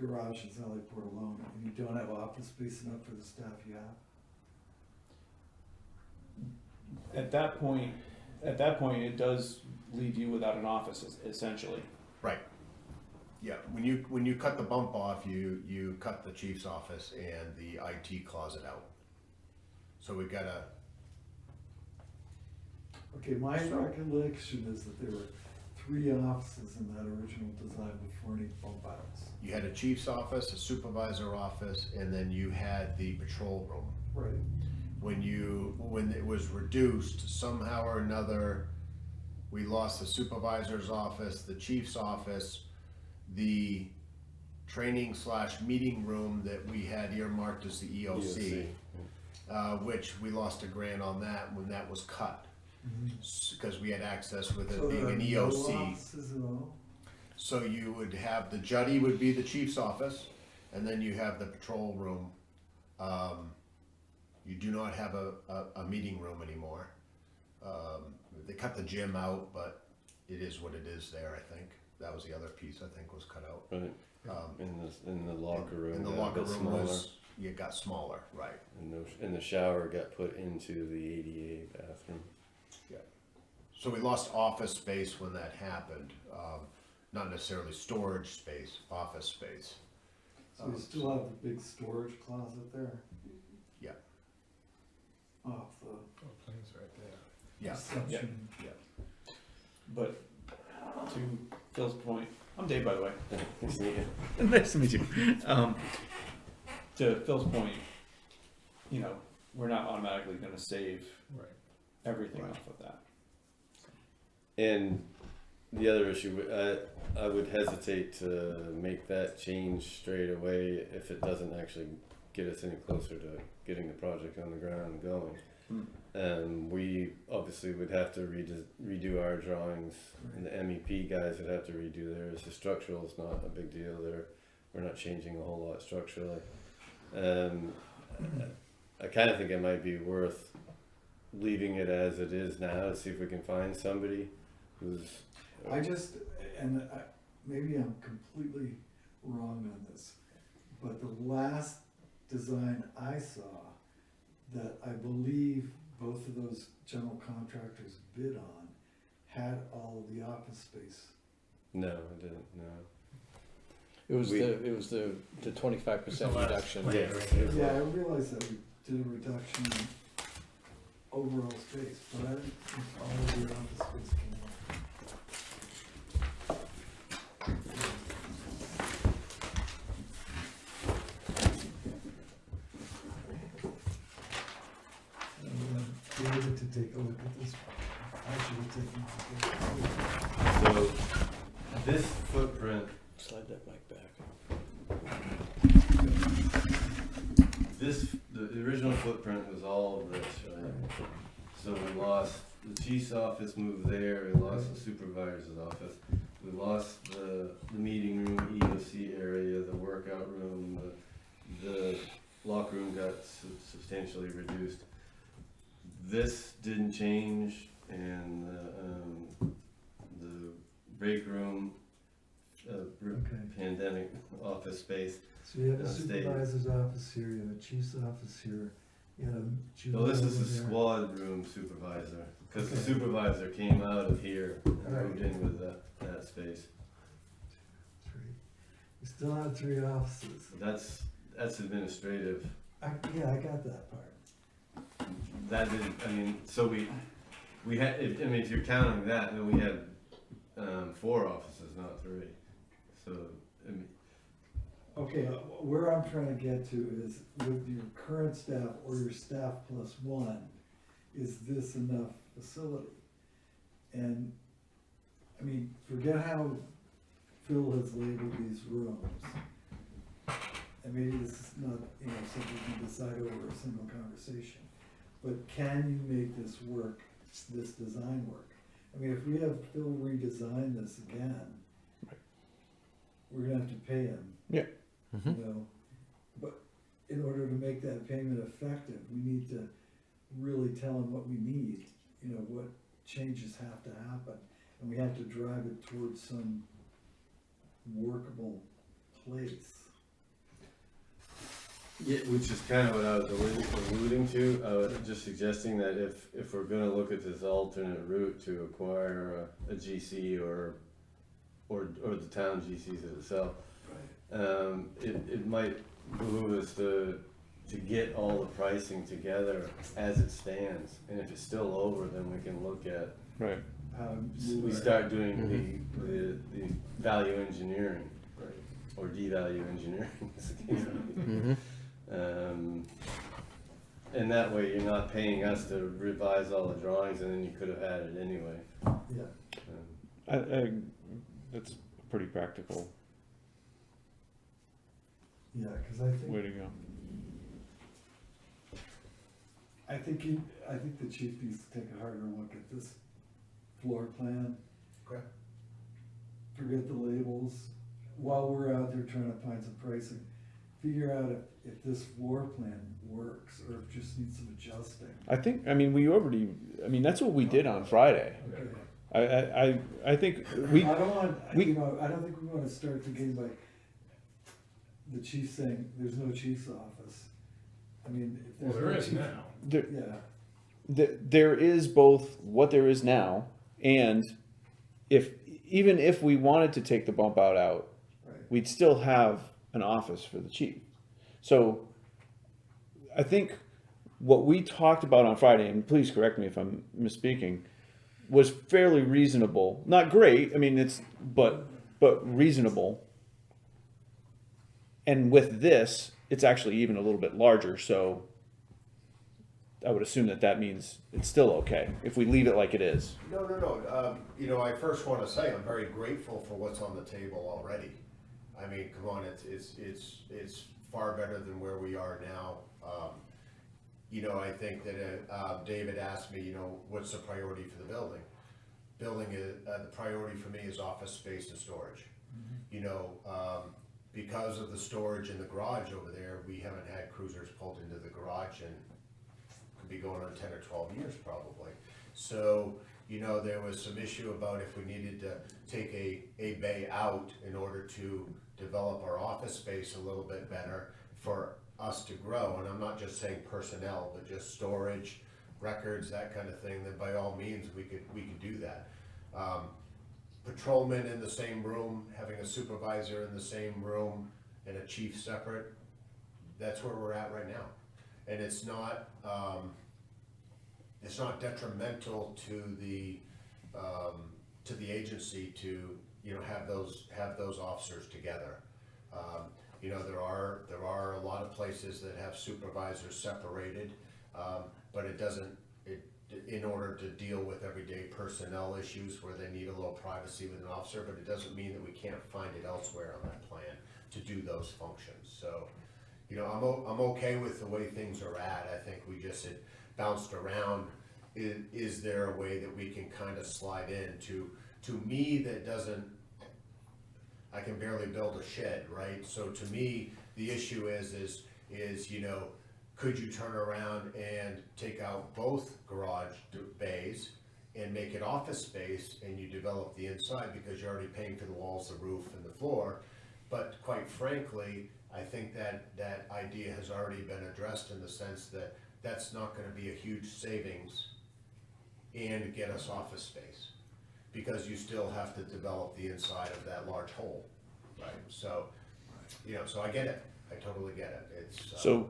garage and Sally Port alone, and you don't have office space enough for the staff you have? At that point, it does leave you without an office essentially. Right. Yeah, when you cut the bump off, you cut the chief's office and the IT closet out. So we gotta, Okay, my recollection is that there were 3 offices in that original design before any bump outs. you had a chief's office, a supervisor office, and then you had the patrol room. Right. When it was reduced, somehow or another, we lost the supervisor's office, the chief's office, the training/meeting room that we had earmarked as the EOC, which we lost $1,000 on that when that was cut. Because we had access with it So being there an are EOC. no offices at all? So you would have, the Juddy would be the chief's office, and then you have the patrol room. You do not have a meeting room anymore. They cut the gym out, but it is what it is there, I think. That was the other piece I think was cut out. Right. In the locker room. And the got a locker bit room smaller, was, it got smaller, right. and the shower got put into the ADA bathroom. So we lost office space when that happened. Not necessarily storage space, office space. So you still have the big storage closet there? Yeah. Off the Oh, plane's right there. Yeah. reception. But to Phil's point, I'm Dave, by the way. Nice to meet you. To Phil's point, we're not automatically going to save Right. everything Right. off of that. And the other issue, I would hesitate to make that change straight away if it doesn't actually get us any closer to getting the project on the ground and going. We obviously would have to redo our drawings, and the MEP guys would have to redo theirs. The structural is not a big deal there. We're not changing a whole lot structurally. I kind of think it might be worth leaving it as it is now to see if we can find somebody who's. Maybe I'm completely wrong on this, but the last design I saw that I believe both of those general contractors bid on had all of the office space. No, I didn't. No. It was the 25% reduction. Yeah, I realized that we did a reduction in overall space, but I didn't think all of the office space came out. David to take a look at this. I should have taken a look. So this footprint, Slide that mic back. the original footprint was all of this, right? So we lost the chief's office, moved there. We lost the supervisor's office. We lost the meeting room, EOC area, the workout room, the locker room got substantially reduced. This didn't change, and the break room, pandemic office space. So you have a Stayed. supervisor's office here, you have a chief's office here, you have a So this is over the there. squad room supervisor, because the Okay. supervisor came out of here and Right. moved in with that space. Three. We still have 3 offices. That's administrative. I got that part. That didn't, so we had, if you're counting that, then we had 4 offices, not 3. So, Okay, where I'm trying to get to is with your current staff or your staff plus 1, is this enough facility? And, forget how Phil has labeled these rooms. And maybe this is not, something we can decide over a single conversation. But can you make this work, this design work? If we have Phil redesign this again, we're gonna have to pay him. Yeah. you know. But in order to make that payment effective, we need to really tell them what we need, you know, what changes have to happen. And we have to drive it towards some workable place. Yeah, which is kind of what I was alluding to. I was just suggesting that if we're gonna look at this alternate route to acquire a GC or the town GCs itself, it might behoove us to get all the pricing together as it stands, and if it's still over, then we can look at, Right. we start doing the value engineering, or devalue engineering. And that way you're not paying us to revise all the drawings, and then you could have had it anyway. Yeah, That's pretty practical yeah, cause I way think, to go. I think the chief needs to take a harder look at this floor plan. Okay. Forget the labels, while we're out there trying to find some pricing, figure out if this floor plan works, or if it just needs some adjusting. That's what we did on Friday. Okay. I think I don't want, you know, I don't think we wanna start the game by the chief saying, there's no chief's office. I mean, if Well, there's there no is chief. now. Yeah, there is both what there is now, and even if we wanted to take the bump out, right. we'd still have an office for the chief. So I think what we talked about on Friday, and please correct me if I'm misspeaking, was fairly reasonable. Not great, but reasonable. And with this, it's actually even a little bit larger, so I would assume that means it's still okay if we leave it like it is. No. You know, I first want to say I'm very grateful for what's on the table already. I mean, come on, it's far better than where we are now. You know, I think that David asked me, you know, what's the priority for the building? Building is the priority for me is office space and storage. You know, because of the storage in the garage over there, we haven't had cruisers pulled into the garage in could be going on 10 or 12 years probably. So, you know, there was some issue about if we needed to take a bay out in order to develop our office space a little bit better for us to grow. And I'm not just saying personnel, but just storage, records, that kind of thing, then by all means we could do that. Patrolmen in the same room, having a supervisor in the same room and a chief separate, that's where we're at right now. And it's not detrimental to the agency to, you know, have those officers together. You know, there are a lot of places that have supervisors separated, but it doesn't, in order to deal with everyday personnel issues where they need a little privacy with an officer, but it doesn't mean that we can't find it elsewhere on that plan to do those functions. So, you know, I'm okay with the way things are at. I think we just had bounced around. Is there a way that we can kind of slide in to me that doesn't, I can barely build a shed, right? So to me, the issue is, you know, could you turn around and take out both garage bays and make it office space, and you develop the inside because you're already paying for the walls, the roof, and the floor. But quite frankly, I think that idea has already been addressed in the sense that that's not gonna be a huge savings and get us office space, because you still have to develop the inside of that large hole, right? So, you know, so I get it, I totally get it, it's. So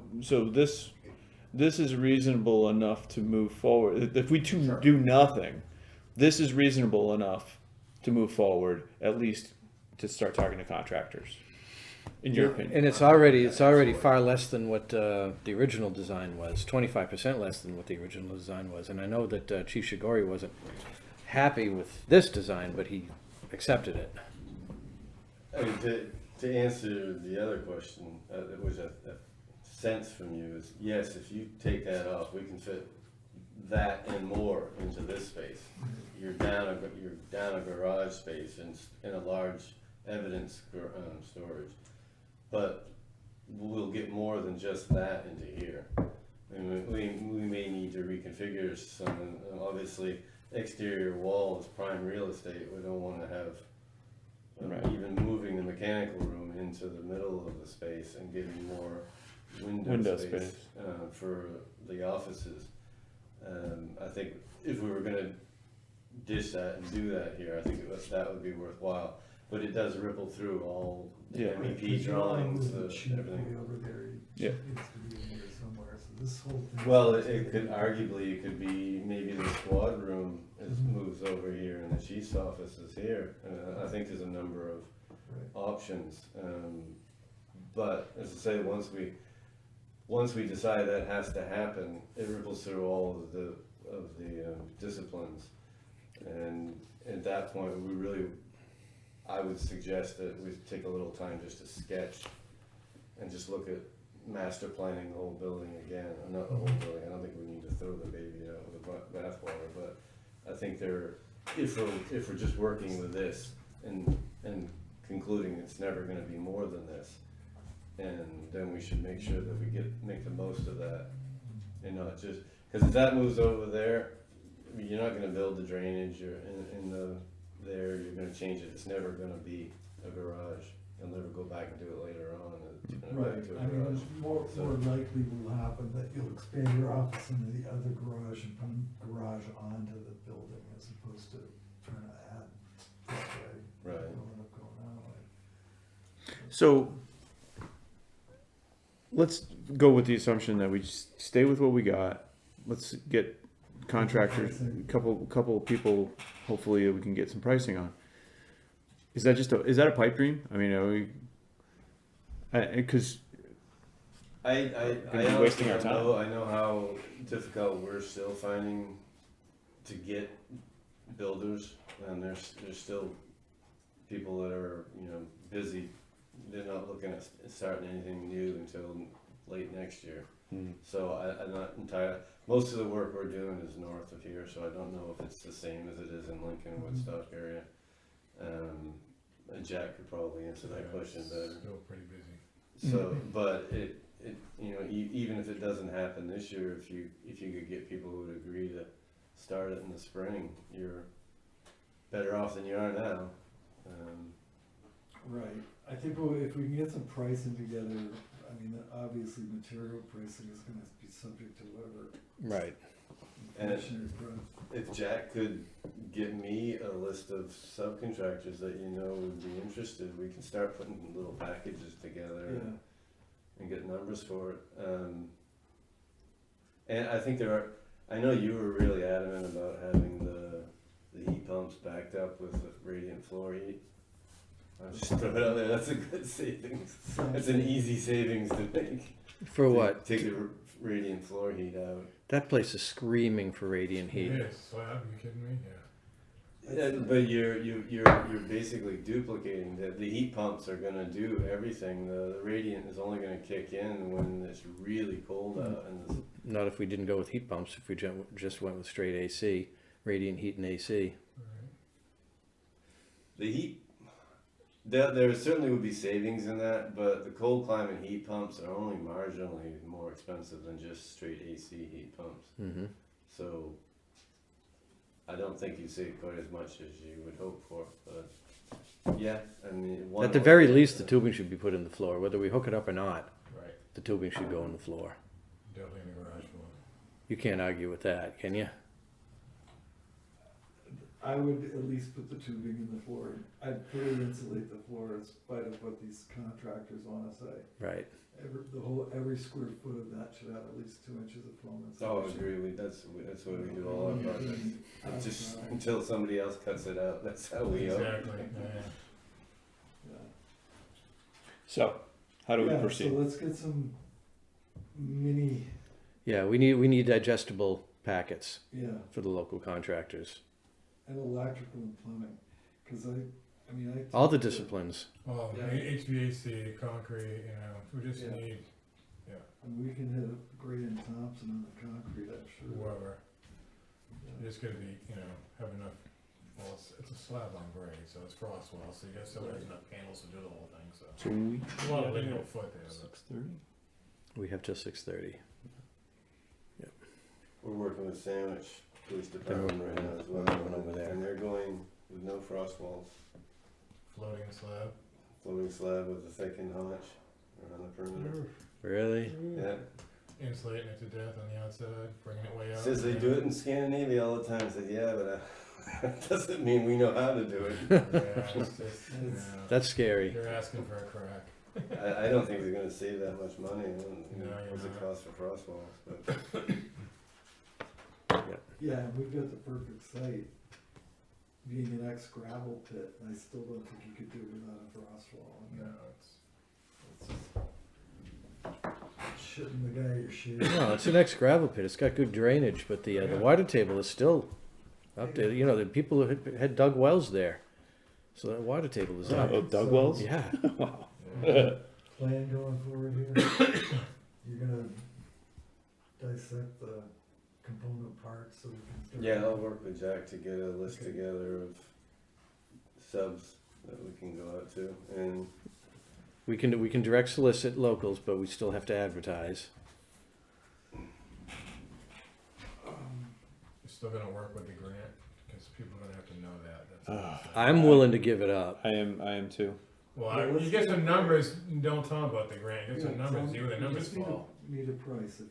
this is reasonable enough to move forward. If we Sure. do nothing, this is reasonable enough to move forward, at least to start talking to contractors, in your opinion. And it's already far less than what the original design was, 25% less than what the original design was. And I know that Chief Shigori wasn't happy with this design, but he accepted it. I mean, to answer the other question, it was a sense from you is, yes, if you take that off, we can fit that and more into this space. You're down a garage space and a large evidence storage. but we'll get more than just that into here. And we may need to reconfigure some, and obviously exterior wall is prime real estate. We don't wanna have Right. even moving the mechanical room into the middle of the space and getting more window Window space, space. for the offices. I think if we were gonna dish that and do that here, I think that would be worthwhile. But it does ripple through all the Yeah. MEP drawings, The cheap everything. way over there, Yeah. it needs to be in here somewhere, so this whole thing. Well, it could arguably, it could be maybe the squad room Mhm. moves over here and the chief's office is here. I think there's a number of Right. options. But as I say, once we decide that has to happen, it ripples through all of the disciplines. And at that point, I would suggest that we take a little time just to sketch and just look at master planning the whole building again. Not the whole building, I don't think we need to throw the baby out with the bathwater, but I think if we're just working with this and concluding it's never gonna be more than this, and then we should make sure that we make the most of that, and not just, cause if that moves over there, you're not gonna build the drainage or you're gonna change it, it's never gonna be a garage. You'll never go back and do it later on, it's gonna go Right, back to a I mean, garage. more So- likely will happen that you'll expand your office into the other garage and put a garage onto the building as opposed to trying to add this way. Right. It'll end up going that way. So let's go with the assumption that we just stay with what we got. Let's get contractors, couple people, hopefully we can get some pricing on. Is that a pipe dream? I mean, are we, because I Gonna be wasting our honestly I know how difficult we're still finding to get builders, and there's still people that are, busy. They're not looking at starting anything new until late next year. So I'm not entirely, most of the work we're doing is north of here, so I don't know if it's the same as it is in Lincoln, Woodstock area. And Jack could probably answer that question better. Still pretty busy. So, but even if it doesn't happen this year, if you could get people who would agree to start it in the spring, you're better off than you are now. Right, I think if we can get some pricing together, I mean, obviously material pricing is gonna be subject to whatever. Right. And commissioners run. if Jack could give me a list of subcontractors that would be interested, we can start putting little packages together Yeah, and get numbers for it. And I think I know you were really adamant about having the heat pumps backed up with the radiant floor heat. I'll just throw it out there, that's a good savings. That's an easy savings to make. For what? Take the radiant floor heat out. That place is screaming for radiant heat. It is, slab, you kidding me? Yeah. Yeah, but you're basically duplicating that. The heat pumps are gonna do everything. The radiant is only gonna kick in when it's really cold out and Not if we didn't go with heat pumps, if we just went with straight AC, radiant heat and AC. the heat. There certainly would be savings in that, but the cold climate heat pumps are only marginally more expensive than just straight AC heat pumps. Mm-hmm. So I don't think you save quite as much as you would hope for, but yeah, I mean. At the very least, the tubing should be put in the floor, whether we hook it up or not. Right, The tubing should go in the floor. definitely in the garage floor. You can't argue with that, can you? I would at least put the tubing in the floor. I'd fully insulate the floor in spite of what these contractors wanna say. Right. Every square foot of that should have at least 2 inches of foam Oh, I insulation. agree. That's what we do all our projects. It's just Outside. until somebody else cuts it out. That's how we own. Exactly, yeah. Yeah. so how do we Yeah, proceed? So let's get some mini, Yeah, we need digestible packets yeah, for the local contractors. and electrical and plumbing, cause I mean, All the disciplines. Well, Yeah. HVAC, concrete, we just Yeah. need And we can hit up Gray and Thompson on the concrete, I'm sure. whoever. Yeah. You just gotta be, have enough Well, it's a slab on grade, so it's frost wall, so you guys still have enough panels to do the whole thing, so. So we, A lot of lineal foot there, but. 6:30? We have till 6:30. We're working with Sandwich Police They're Department right now as well. working over there. And they're going with no frost walls, Floating slab. floating slab with a thickened haunch around the perimeter. Really? Yeah. Insulating it to death on the outside, bringing it way out. Says they do it in Scandinavia all the time. I said, yeah, but that doesn't mean we know how to do it. Yeah, it's just, yeah. That's scary. You're asking for a crack. I don't think they're gonna save that much money. I don't, No, you're what's it not. cost for frost walls? But Yeah, and we've got the perfect site, being an ex-gravel pit, and I still don't think you could do it without a frost wall. I No, mean, it's. shitting the guy you're shooting. No, it's an ex-gravel pit. It's got good drainage, but the water table is still up there. You know, the people who had dug wells there. So that water table is up. Dug wells? Yeah. Plan going forward here, you're gonna dissect the component parts so we can start. yeah, I'll work with Jack to get a list together of subs that we can go out to, and We can direct solicit locals, but we still have to advertise. You're still gonna work with the grant, because people are gonna have to know that. That's I'm willing to give it up. I am too. Well, Yeah, let's you get get some the- numbers, don't tell them about the grant, get Yeah, some numbers, so see where the we numbers just need a- fall. Need a price,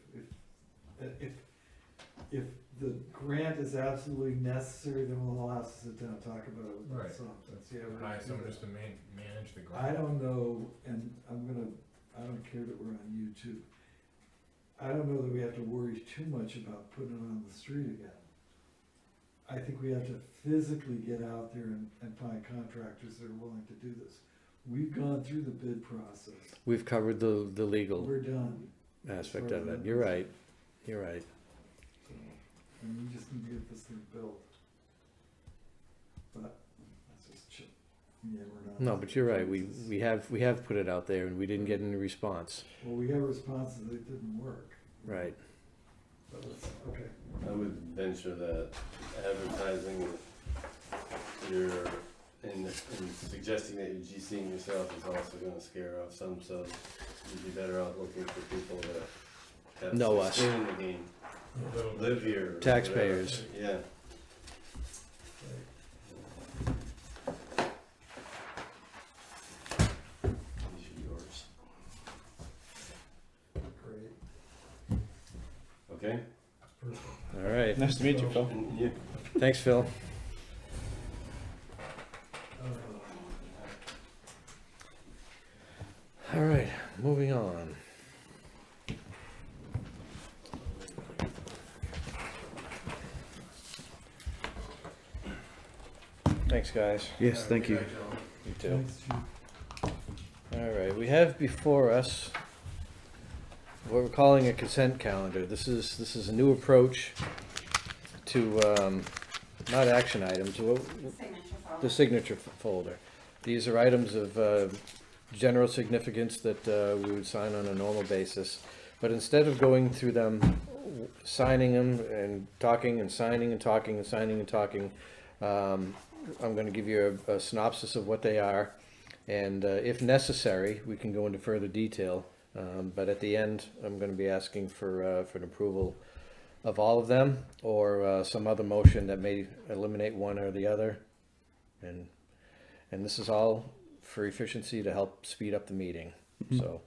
if the grant is absolutely necessary, then we'll have to sit down and talk about it with Right. consultants, yeah. we're Hire gonna do someone that. just to manage the I grant. don't know, and I don't care that we're on YouTube. I don't know that we have to worry too much about putting it on the street again. I think we have to physically get out there and find contractors that are willing to do this. We've gone through the bid process, We've covered the legal we're done, aspect of it. You're right. You're right. so, and we just need to get this thing built. But, that's just we're not. No, but you're right. We have put it out there and we didn't get any response. Well, we got responses that didn't work. Right. But let's, okay. I would venture that advertising your and suggesting that you're GCing yourself is also going to scare off some subs. You'd be better off looking for people that have Know some us. skin in the game, live here, or Taxpayers. whatever. Yeah. These are yours. Great, Okay. perfect. All right. Nice to meet you, Phil. And you, Thanks, Phil. All right. Moving on. Thanks, guys. Yes, thank you. You too. Thanks, Chief. All right, we have before us what we're calling a consent calendar. This is a new approach to, not action items, Signature folder. the signature folder. These are items of general significance that we would sign on a normal basis. But instead of going through them, signing them and talking and signing and talking and signing and talking, I'm going to give you a synopsis of what they are. And if necessary, we can go into further detail. But at the end, I'm going to be asking for an approval of all of them or some other motion that may eliminate one or the other. And this is all for efficiency to help speed up the meeting. So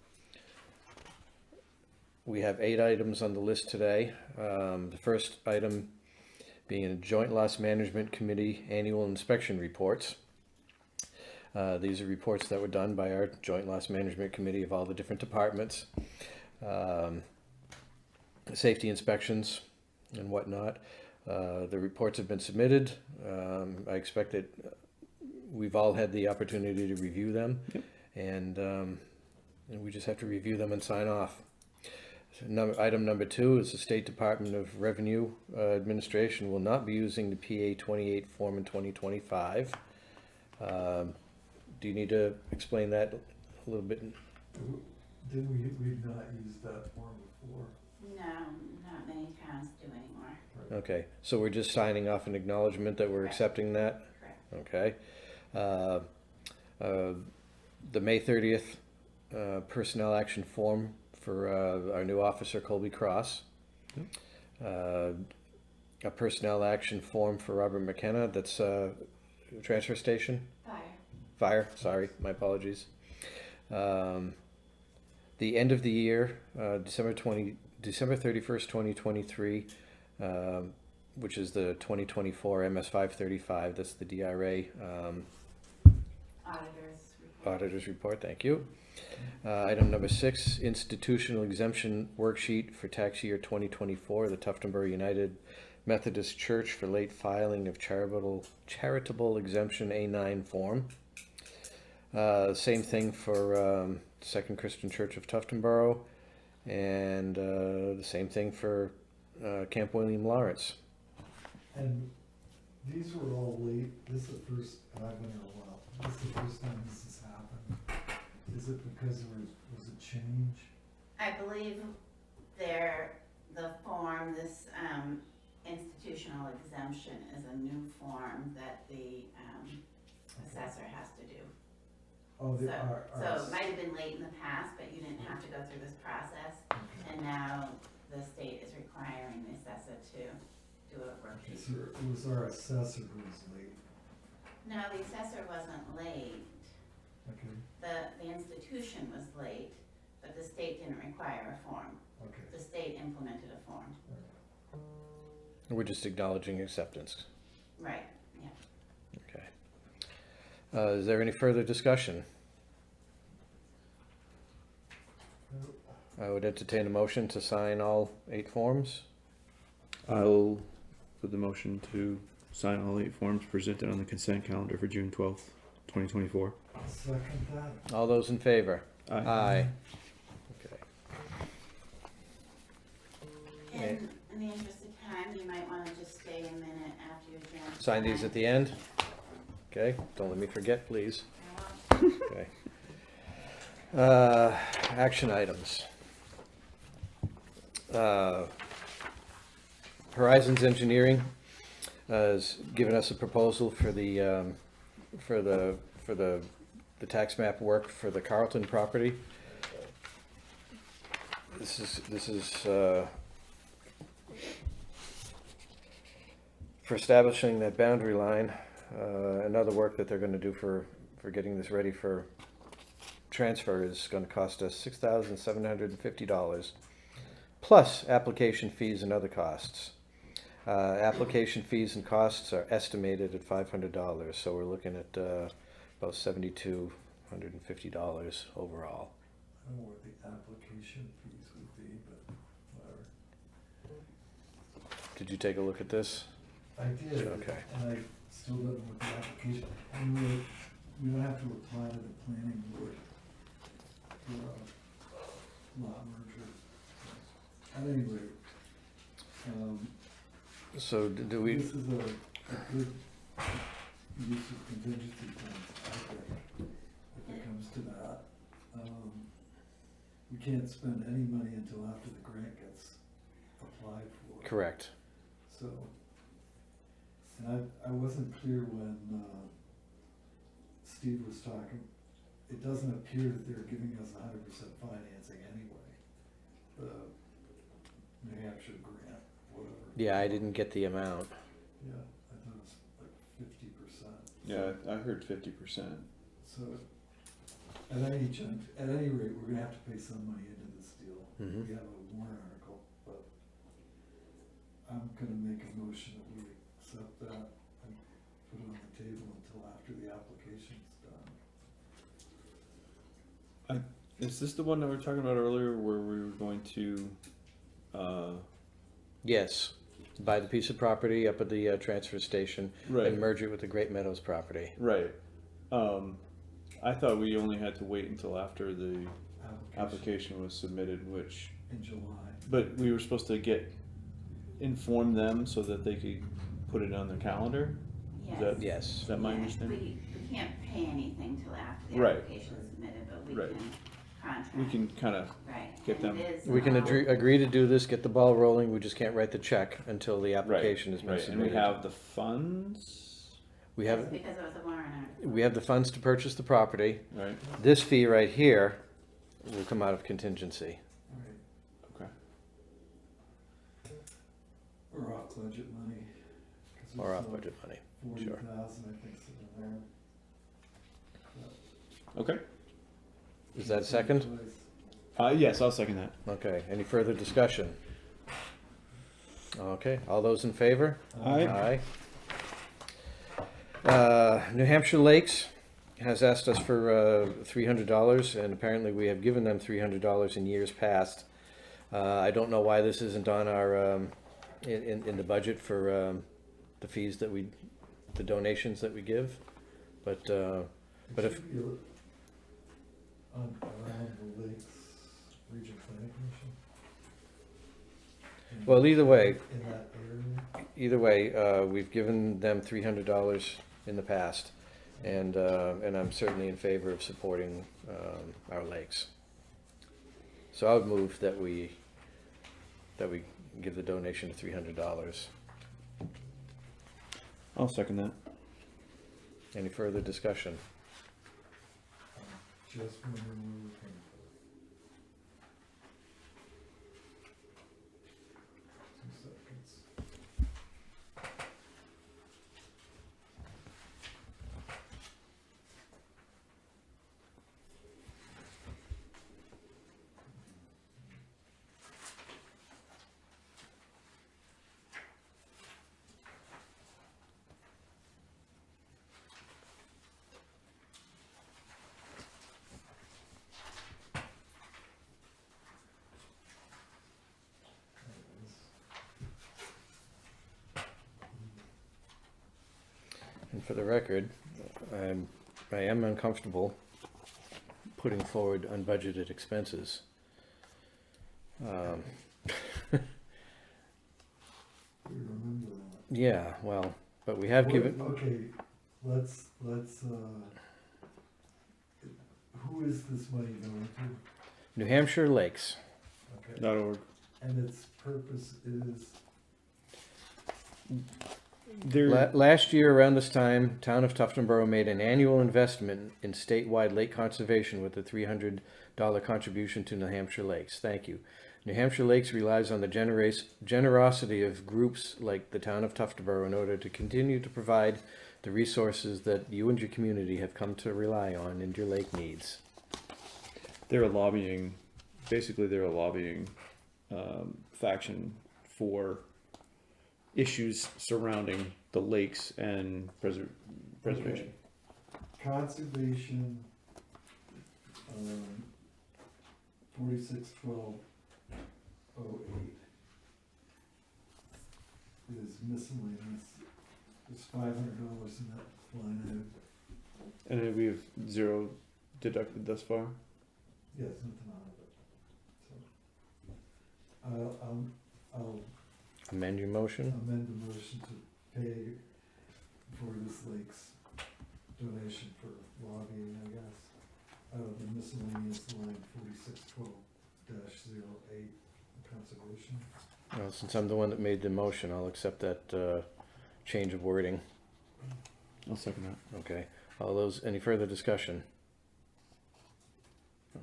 we have 8 items on the list today. The first item being a Joint Loss Management Committee annual inspection reports. These are reports that were done by our Joint Loss Management Committee of all the different departments. Safety inspections and whatnot. The reports have been submitted. I expect that we've all had the opportunity to review them. Yep. And we just have to review them and sign off. Item number 2 is the State Department of Revenue Administration will not be using the PA 28 form in 2025. Do you need to explain that a little bit? Didn't we've not used that form before? No, not many towns do anymore. Okay, so we're just signing off an acknowledgement that we're accepting that? Okay. Uh, the May 30th personnel action form for our new officer, Colby Cross. A personnel action form for Robert McKenna, that's transfer station. Fire, sorry, my apologies. The end of the year, December 31st, 2023, which is the 2024 MS 535, that's the DRA auditor's report, thank you. Item number 6, institutional exemption worksheet for tax year 2024, the Tuftonboro United Methodist Church for late filing of charitable exemption A9 form. Same thing for Second Christian Church of Tuftonboro, and the same thing for Camp William Lawrence. And these were all late, this is the first, I've been here a while, this is the first time this has happened. Is it because there was a change? I believe the form, this institutional exemption is a new form that the assessor has to do. Oh, they So are. it might have been late in the past, but you didn't have to go through this process. And now the state is requiring the assessor to do a worksheet. So it was our assessor who was late. No, the assessor wasn't late. Okay, The institution was late, but the state didn't require a form. okay. The state implemented a form. We're just acknowledging acceptance. Right, yeah. Okay. Is there any further discussion? I would entertain a motion to sign all 8 forms. I'll put the motion to sign all 8 forms presented on the consent calendar for June 12th, 2024. I'll second that. All those in favor? Aye. Aye. Okay. In the interest of time, you might want to just stay a minute after you're done. Sign these at the end. Okay, don't let me forget, please. Okay. Action items. Horizons Engineering has given us a proposal for the tax map work for the Carlton property. This is for establishing that boundary line. Another work that they're going to do for getting this ready for transfer is going to cost us $6,750 plus application fees and other costs. Application fees and costs are estimated at $500, so we're looking at about $7,250 overall. I don't know what the application fees would be, but whatever. Did you take a look at this? I did. Okay. And I still don't know what the application, and we don't have to apply to the planning board for a lot merger. At any rate, So do we? this is a good use of contingency funds, I think, if it comes to that. We can't spend any money until after the grant gets applied for. Correct. So, and I wasn't clear when Steve was talking, it doesn't appear that they're giving us 100% financing anyway. The New Hampshire grant, whatever. Yeah, I didn't get the amount. Yeah, I thought it was like 50%. Yeah, I heard 50%. So, at any rate, we're gonna have to pay some money into this deal. Mhm. We have a warrant article, but I'm gonna make a motion that we accept that and put it on the table until after the application's done. Is this the one that we were talking about earlier where we were going to, Yes, buy the piece of property up at the transfer station right, and merge it with the Great Meadows property. right. I thought we only had to wait until after the application was submitted, which, In July. but we were supposed to inform them so that they could put it on their calendar? Yes. that- Yes. Is that my understanding? We can't pay anything till after the Right. application is submitted, but we Right. can contract. We can kind of, Right. get and them- it is We can now- agree to do this, get the ball rolling, we just can't write the check until the application has been right, and we submitted. have the funds? We That's have, because it was a warrant article. we have the funds to purchase the property. Right. This fee right here will come out of contingency. Right. Okay. Or off budget money. 'cause Or there's off no budget money. 40,000, I think, sitting there. Okay. Is that second? Yes, I'll second that. Okay, any further discussion? Okay, all those in favor? Aye. New Hampshire Lakes has asked us for $300, and apparently we have given them $300 in years past. I don't know why this isn't on our, in the budget for the fees that the donations that we give, but if, Should be on around the Lakes Region Planning Commission. well, either way, In that area. we've given them $300 in the past, and I'm certainly in favor of supporting our lakes. So I would move that we give the donation of $300. I'll second that. Any further discussion? Just wondering where we're paying for it. 2 seconds. And for the record, I am uncomfortable putting forward unbudgeted expenses. We remember that. Yeah, well, but we have given, Okay, let's, who is this money going to? New Hampshire Lakes. Okay, .org. and its purpose is, Last year around this time, Town of Tuftonboro made an annual investment in statewide lake conservation with a $300 contribution to New Hampshire Lakes. Thank you. New Hampshire Lakes relies on the generosity of groups like the Town of Tuftonboro in order to continue to provide the resources that you and your community have come to rely on in your lake needs. They're a lobbying faction for issues surrounding the lakes and preservation. conservation, 461208 is miscellaneous. There's $500 in that line item. And then we have zero deducted thus far. Yes, nothing out of it. So, I'll Amend your motion? amend the motion to pay for this lake's donation for lobbying, I guess, out of the miscellaneous line 4612-08, conservation. Well, since I'm the one that made the motion, I'll accept that change of wording. I'll second that. Okay. All those, any further discussion?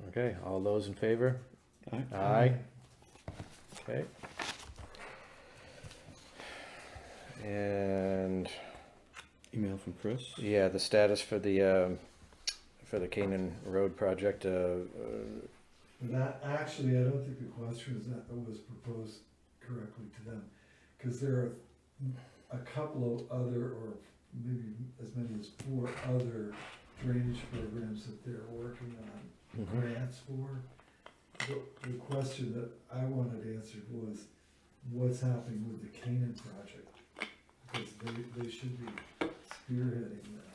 Okay, all those in favor? Aye. Aye. Okay. And, Email from Chris. yeah, the status for the Canaan Road project, That, actually, I don't think the question is that it was proposed correctly to them, because there are a couple of other, or maybe as many as 4 other drainage programs that they're working on grants for. The question that I wanted answered was, what's happening with the Canaan project? Because they should be spearheading that,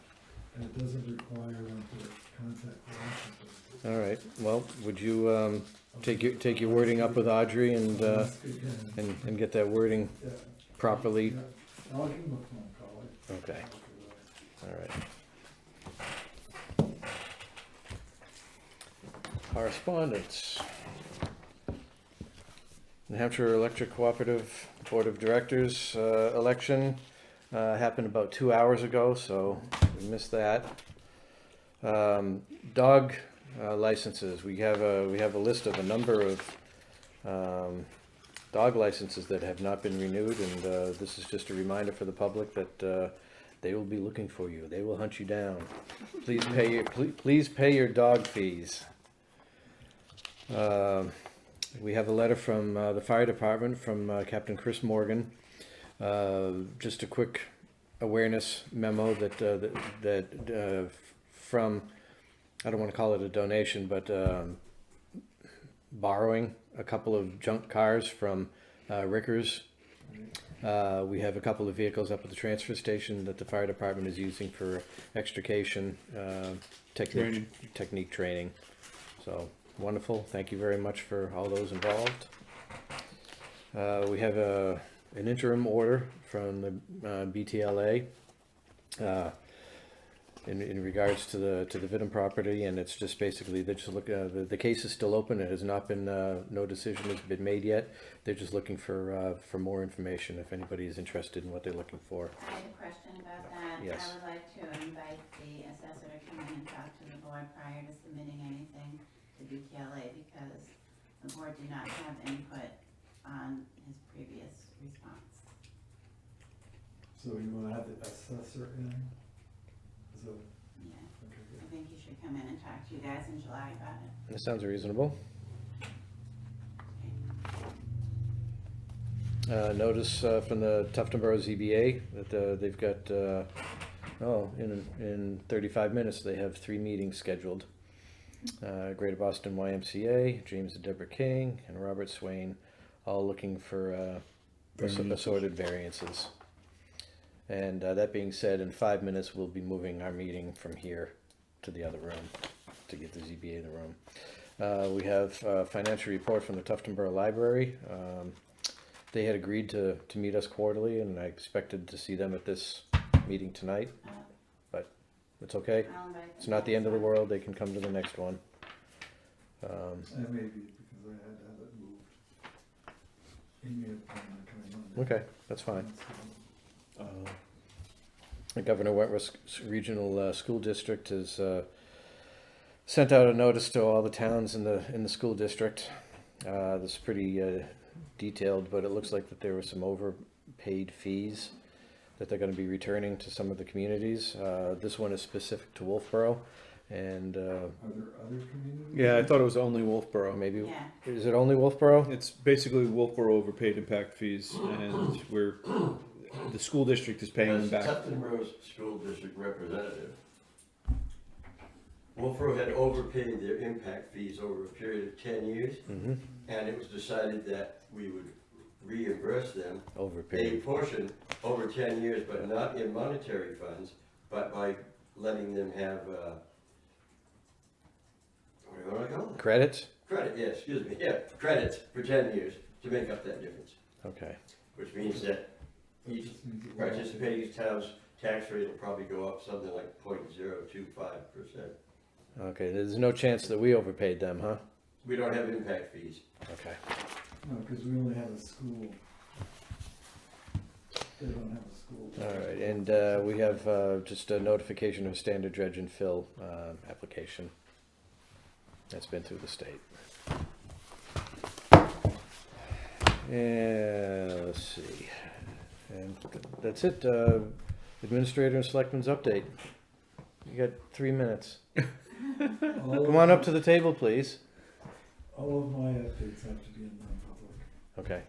and it doesn't require them to contact Washington. all right, well, would you take your wording up with Audrey and get that wording Yeah. properly? Yeah. I'll give him a phone call. Okay, all right. Correspondence. New Hampshire Electric Cooperative Board of Directors election. happened about 2 hours ago, so we missed that. Dog licenses, we have a list of a number of dog licenses that have not been renewed, and this is just a reminder for the public that they will be looking for you. They will hunt you down. Please pay your dog fees. We have a letter from the fire department from Captain Chris Morgan. Just a quick awareness memo that from, I don't want to call it a donation, but borrowing a couple of junk cars from Rickers. We have a couple of vehicles up at the transfer station that the fire department is using for extrication technique training. So wonderful. Thank you very much for all those involved. We have an interim order from the BTLA in regards to the Vidham property, and it's just basically they're just the case is still open. It has not been no decision has been made yet. They're just looking for more information if anybody is interested in what they're looking for. I have a question about that. Yes. I would like to invite the assessor to come in and talk to the board prior to submitting anything to BTLA, because the board did not have input on his previous response. So you wanna have the assessor in? So, Yeah, okay, I think he should come in and talk to you guys in July about it. That sounds reasonable. Notice from the Tufton Borough ZBA that they've got, in 35 minutes, they have 3 meetings scheduled. Greater Boston YMCA, James and Deborah King, and Robert Swain, all looking for assorted variances. And that being said, in 5 minutes, we'll be moving our meeting from here to the other room to get the ZBA in the room. We have a financial report from the Tufton Borough Library. They had agreed to meet us quarterly, and I expected to see them at this meeting tonight, but it's okay. I'll invite It's them not the end of the next world. They can come to the next one. and maybe because I had to have it moved. Amy had planned on coming on. Okay, that's fine. So, The Governor Wentworth Regional School District has sent out a notice to all the towns in the school district. This is pretty detailed, but it looks like that there were some overpaid fees that they're going to be returning to some of the communities. This one is specific to Wolfboro, and Are there other communities? Yeah, I thought it was only Wolfboro. maybe Yeah. is it only Wolfboro? It's basically Wolfboro overpaid impact fees, and the school district is paying them As back. Tufton Borough's school district representative, Wolfboro had overpaid their impact fees over a period of 10 years, Mm-hmm. and it was decided that we would reimburse them a Overpaid. portion over 10 years, but not in monetary funds, but by letting them have, what do you want to call it? Credits? Credit, yes, excuse me, yeah, credits for 10 years to make up that difference, Okay. which means that each Just means it will- participating town's tax rate will probably go up something like 0.025%. Okay. There's no chance that we overpaid them, huh? We don't have impact fees. Okay. No, because we only have a school. They don't have a school. All right, and we have just a notification of standard dredge and fill application. That's been through the state. And let's see. And that's it. Administrator and Selectmen's update. You got 3 minutes. Come on up to the table, please. All of my updates have to be in non-public. Okay.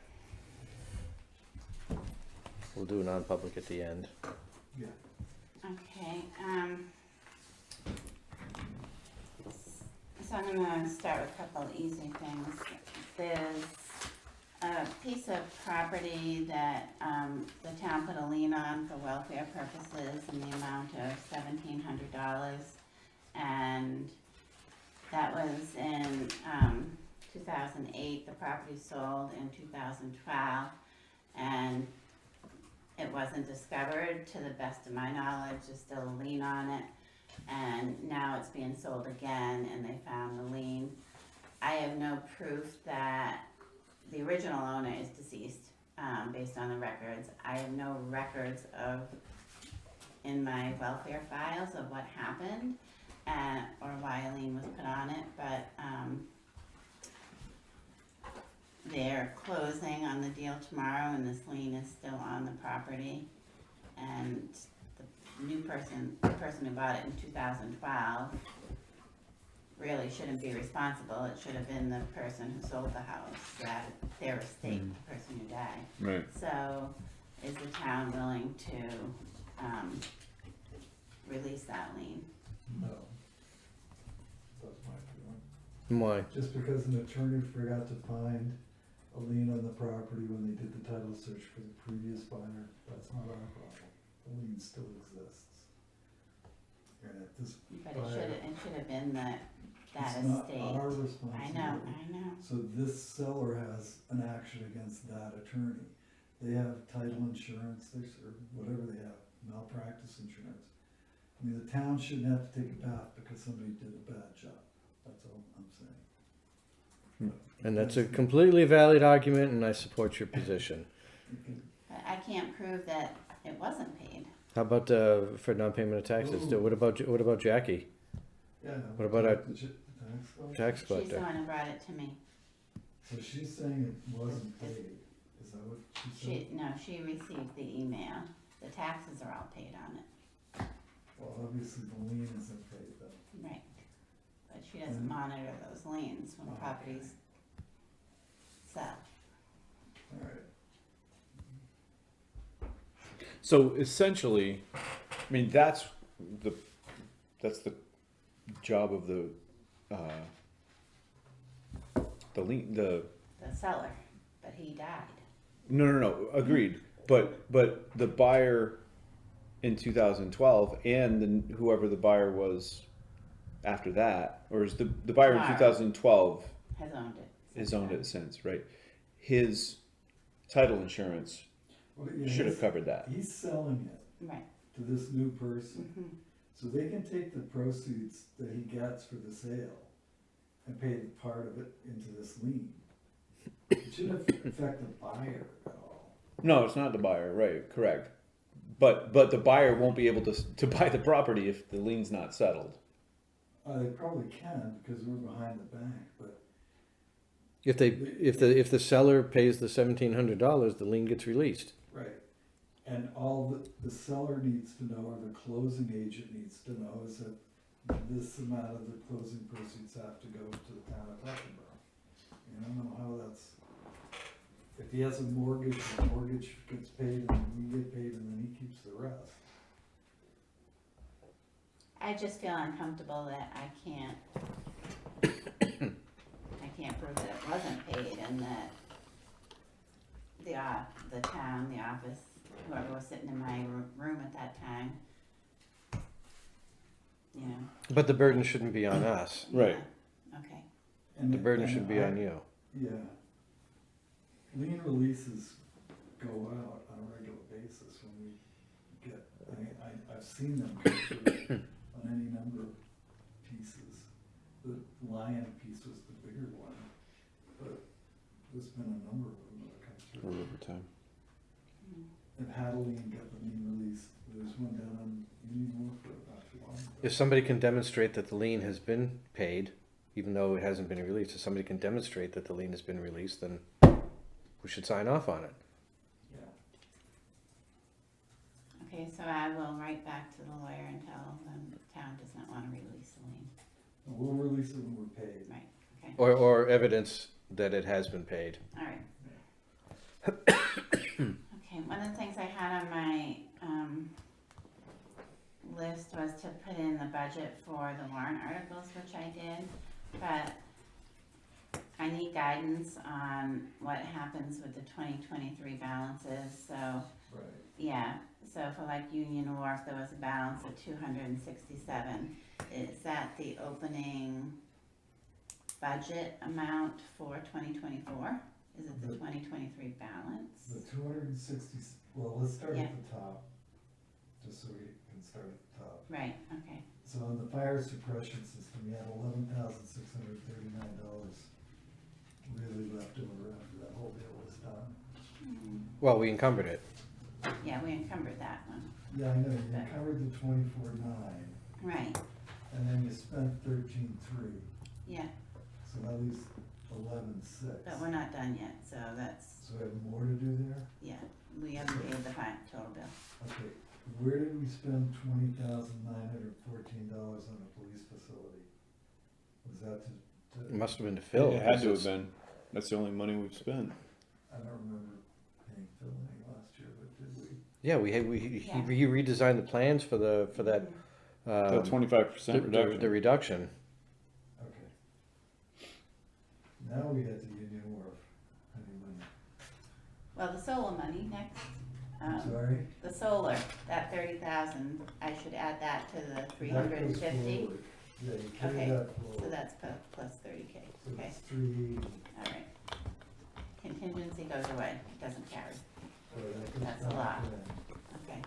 We'll do a non-public at the end. Yeah. Okay, so I'm gonna start with a couple of easy things. There's a piece of property that, the town put a lien on for welfare purposes in the amount of $1,700. And that was in, 2008, the property sold in 2012, and it wasn't discovered, to the best of my knowledge. There's still a lien on it, and now it's being sold again, and they found the lien. I have no proof that the original owner is deceased, based on the records. I have no records of, in my welfare files of what happened, or why a lien was put on it, but, they're closing on the deal tomorrow and this lien is still on the property. And the person who bought it in 2012 really shouldn't be responsible. It should have been the person who sold the house, that their estate, the person who died. Right. So is the town willing to release that lien? No. That's my feeling. Why? Just because an attorney forgot to find a lien on the property when they did the title search for the previous buyer, that's not our problem. The lien still exists. And at this But buyer, it should have been that it's not estate. our I responsibility. know. So this seller has an action against that attorney. They have title insurance, or whatever they have, malpractice insurance. I mean, the town shouldn't have to take a bath because somebody did a bad job. That's all I'm saying. And that's a completely valid argument, and I support your position. But I can't prove that it wasn't paid. How about for non-payment of taxes? Ooh. What about Jackie? Yeah. What about our the tax collector? tax She's the collector? one who brought it to me. So she's saying it wasn't paid. Is that what she said? She received the email. The taxes are all paid on it. Well, obviously the lien isn't paid then. Right. But she doesn't monitor those liens when Oh, properties sell. All right. So essentially, I mean, that's the job of the lien, The seller, but he died. no, agreed. But the buyer in 2012 and whoever the buyer was after that, or is the buyer in Tomorrow. 2012 Has owned it. has owned it since, right? His title insurance Well, yeah, should have he's- covered that. He's selling it Right. to this new person. Mhm. So they can take the proceeds that he gets for the sale and pay part of it into this lien. It shouldn't affect the buyer at all. No, it's not the buyer, right? Correct. But the buyer won't be able to buy the property if the lien's not settled. They probably can because we're behind the bank, but If the seller pays the $1,700, the lien gets released. right. And all the seller needs to know, or the closing agent needs to know, is that this amount of the closing proceeds have to go to the town of Tuckenboro. I don't know how that's, if he has a mortgage, the mortgage gets paid and then we get paid and then he keeps the rest. I just feel uncomfortable that I can't prove that it wasn't paid and that the town, the office, whoever was sitting in my room at that time, you know. But the burden shouldn't be on us. Right. Yeah, okay. And The burden and should be on you. Yeah. Lien releases go out on a regular basis when we get, I've seen them go through on any number of pieces. The Lion piece was the bigger one, but there's been a number of them that have come through. Over time. I've had a lien, got the lien released. There's one down on Union Wharf not too long ago. If somebody can demonstrate that the lien has been paid, even though it hasn't been released, if somebody can demonstrate that the lien has been released, then we should sign off on it. Yeah. Okay, so I will write back to the lawyer and tell them the town does not want to release the lien. And we'll release it when we're paid. Right, okay, Or evidence that it has been paid. all right. Okay, one of the things I had on my, list was to put in the budget for the warrant articles, which I did, but I need guidance on what happens with the 2023 balances, so, Right. yeah, so for like Union Wharf, there was a balance of 267. Is that the opening budget amount for 2024? Is it the The- 2023 balance? The 260, well, let's start Yeah. at the top, just so we can start at the top. Right, okay, So in the fire suppression system, we had $11,639 really left over after that whole deal was done. Well, we encumbered it. Yeah, we encumbered that one, Yeah, I know, you covered the 24.9, right, and then you spent 13.3, yeah, so that leaves 11.6. but we're not done yet, so that's, So we have more to do there? yeah, we haven't paid the final total bill. Okay, where did we spend $20,914 on a police facility? Was that It to, must have been to Phil. It had to have been. That's the only money we've spent. I don't remember paying Phil any last year, but did we? Yeah, he redesigned the plans for that, The the 25% reduction. the reduction. Okay. Now we had the Union Wharf, honeymoon. Well, the solar money next, Sorry? the solar, that 30,000, I should add that to the That goes 350? forward. Yeah, you carry Okay, that so forward. that's plus 30K, So okay, it's 380. all right. Contingency goes away, it doesn't carry, So that goes That's a back lot. in. okay,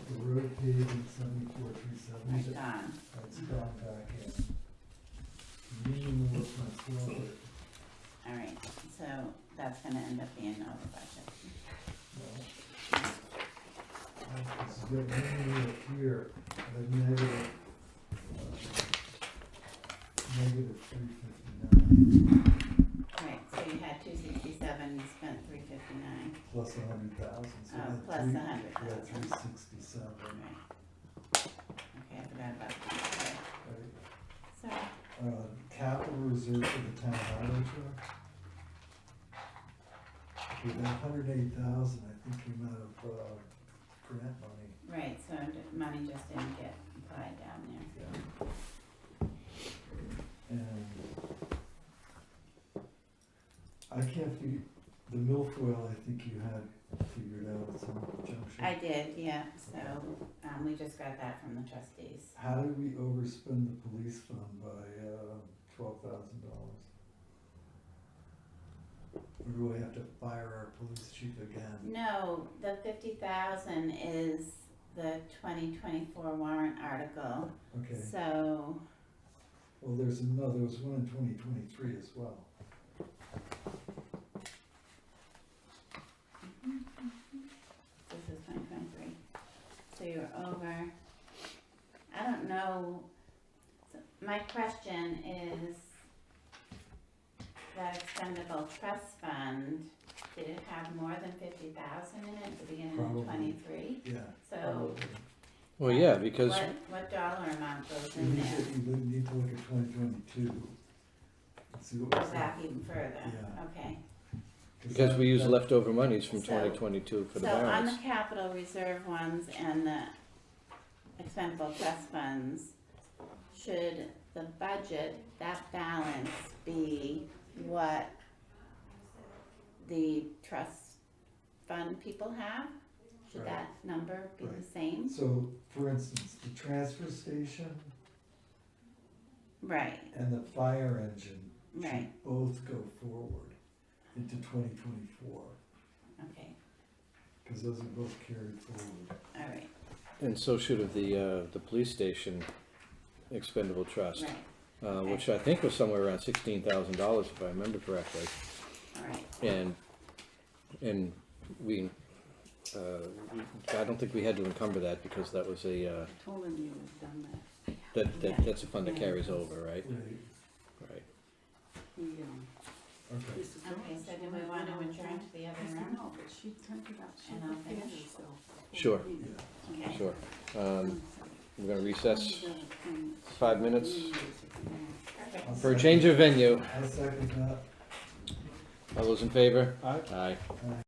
The road paving 74,370. right, done. That's gone back in. Union Wharf went forward. All right, so that's gonna end up being over budget. Well, this is good. Union Wharf here, the negative 359 Right, so you had 267, you spent 359, plus 100,000. So Oh, you had plus three- 100,000. You had 367, right. Okay, I forgot about that, right? so, Capital reserve for the town highway truck. Okay, that 108,000, I think came out of, grant money. right, so money just didn't get applied down there. And I can't figure, the milfoil, I think you had figured out at some juncture. I did, yeah, so, we just got that from the trustees. How did we overspend the police fund by, $12,000? Or do we have to fire our police chief again? No, the 50,000 is the 2024 warrant article, Okay, so, well, there was one in 2023 as well. this is 2023. So you're over, I don't know, so my question is, that expendable trust fund, did it have more than 50,000 in it at the beginning of Probably. 23? Yeah. So, probably. Well, yeah, because what dollar amount goes We in need there? to, we need to look at 2022. Let's see what Go was back even further, Yeah. okay. because we used leftover monies from So- 2022 for the So on balance. the capital reserve ones and the expendable trust funds, should the budget, that balance be what the trust fund people have? Should Right. that number be the Right. same? So, for instance, the transfer station Right, and the fire engine right, should both go forward into 2024, okay, because those are both carried forward. all right, And so should have the police station expendable trust, right, which I think was somewhere around $16,000 if I remember correctly. all right, And we, I don't think we had to encumber that because that was Told him you had done that. that's a fund that carries over, right? Right, Right. He, okay. Mrs. okay, so do we want to adjourn to the other room? No, but she turned it out, she And I'll prepared finish. herself. Sure, Yeah. Okay. sure. We're gonna recess 5 minutes Perfect. for a change of venue. I second that. All those in favor? Aye. Aye.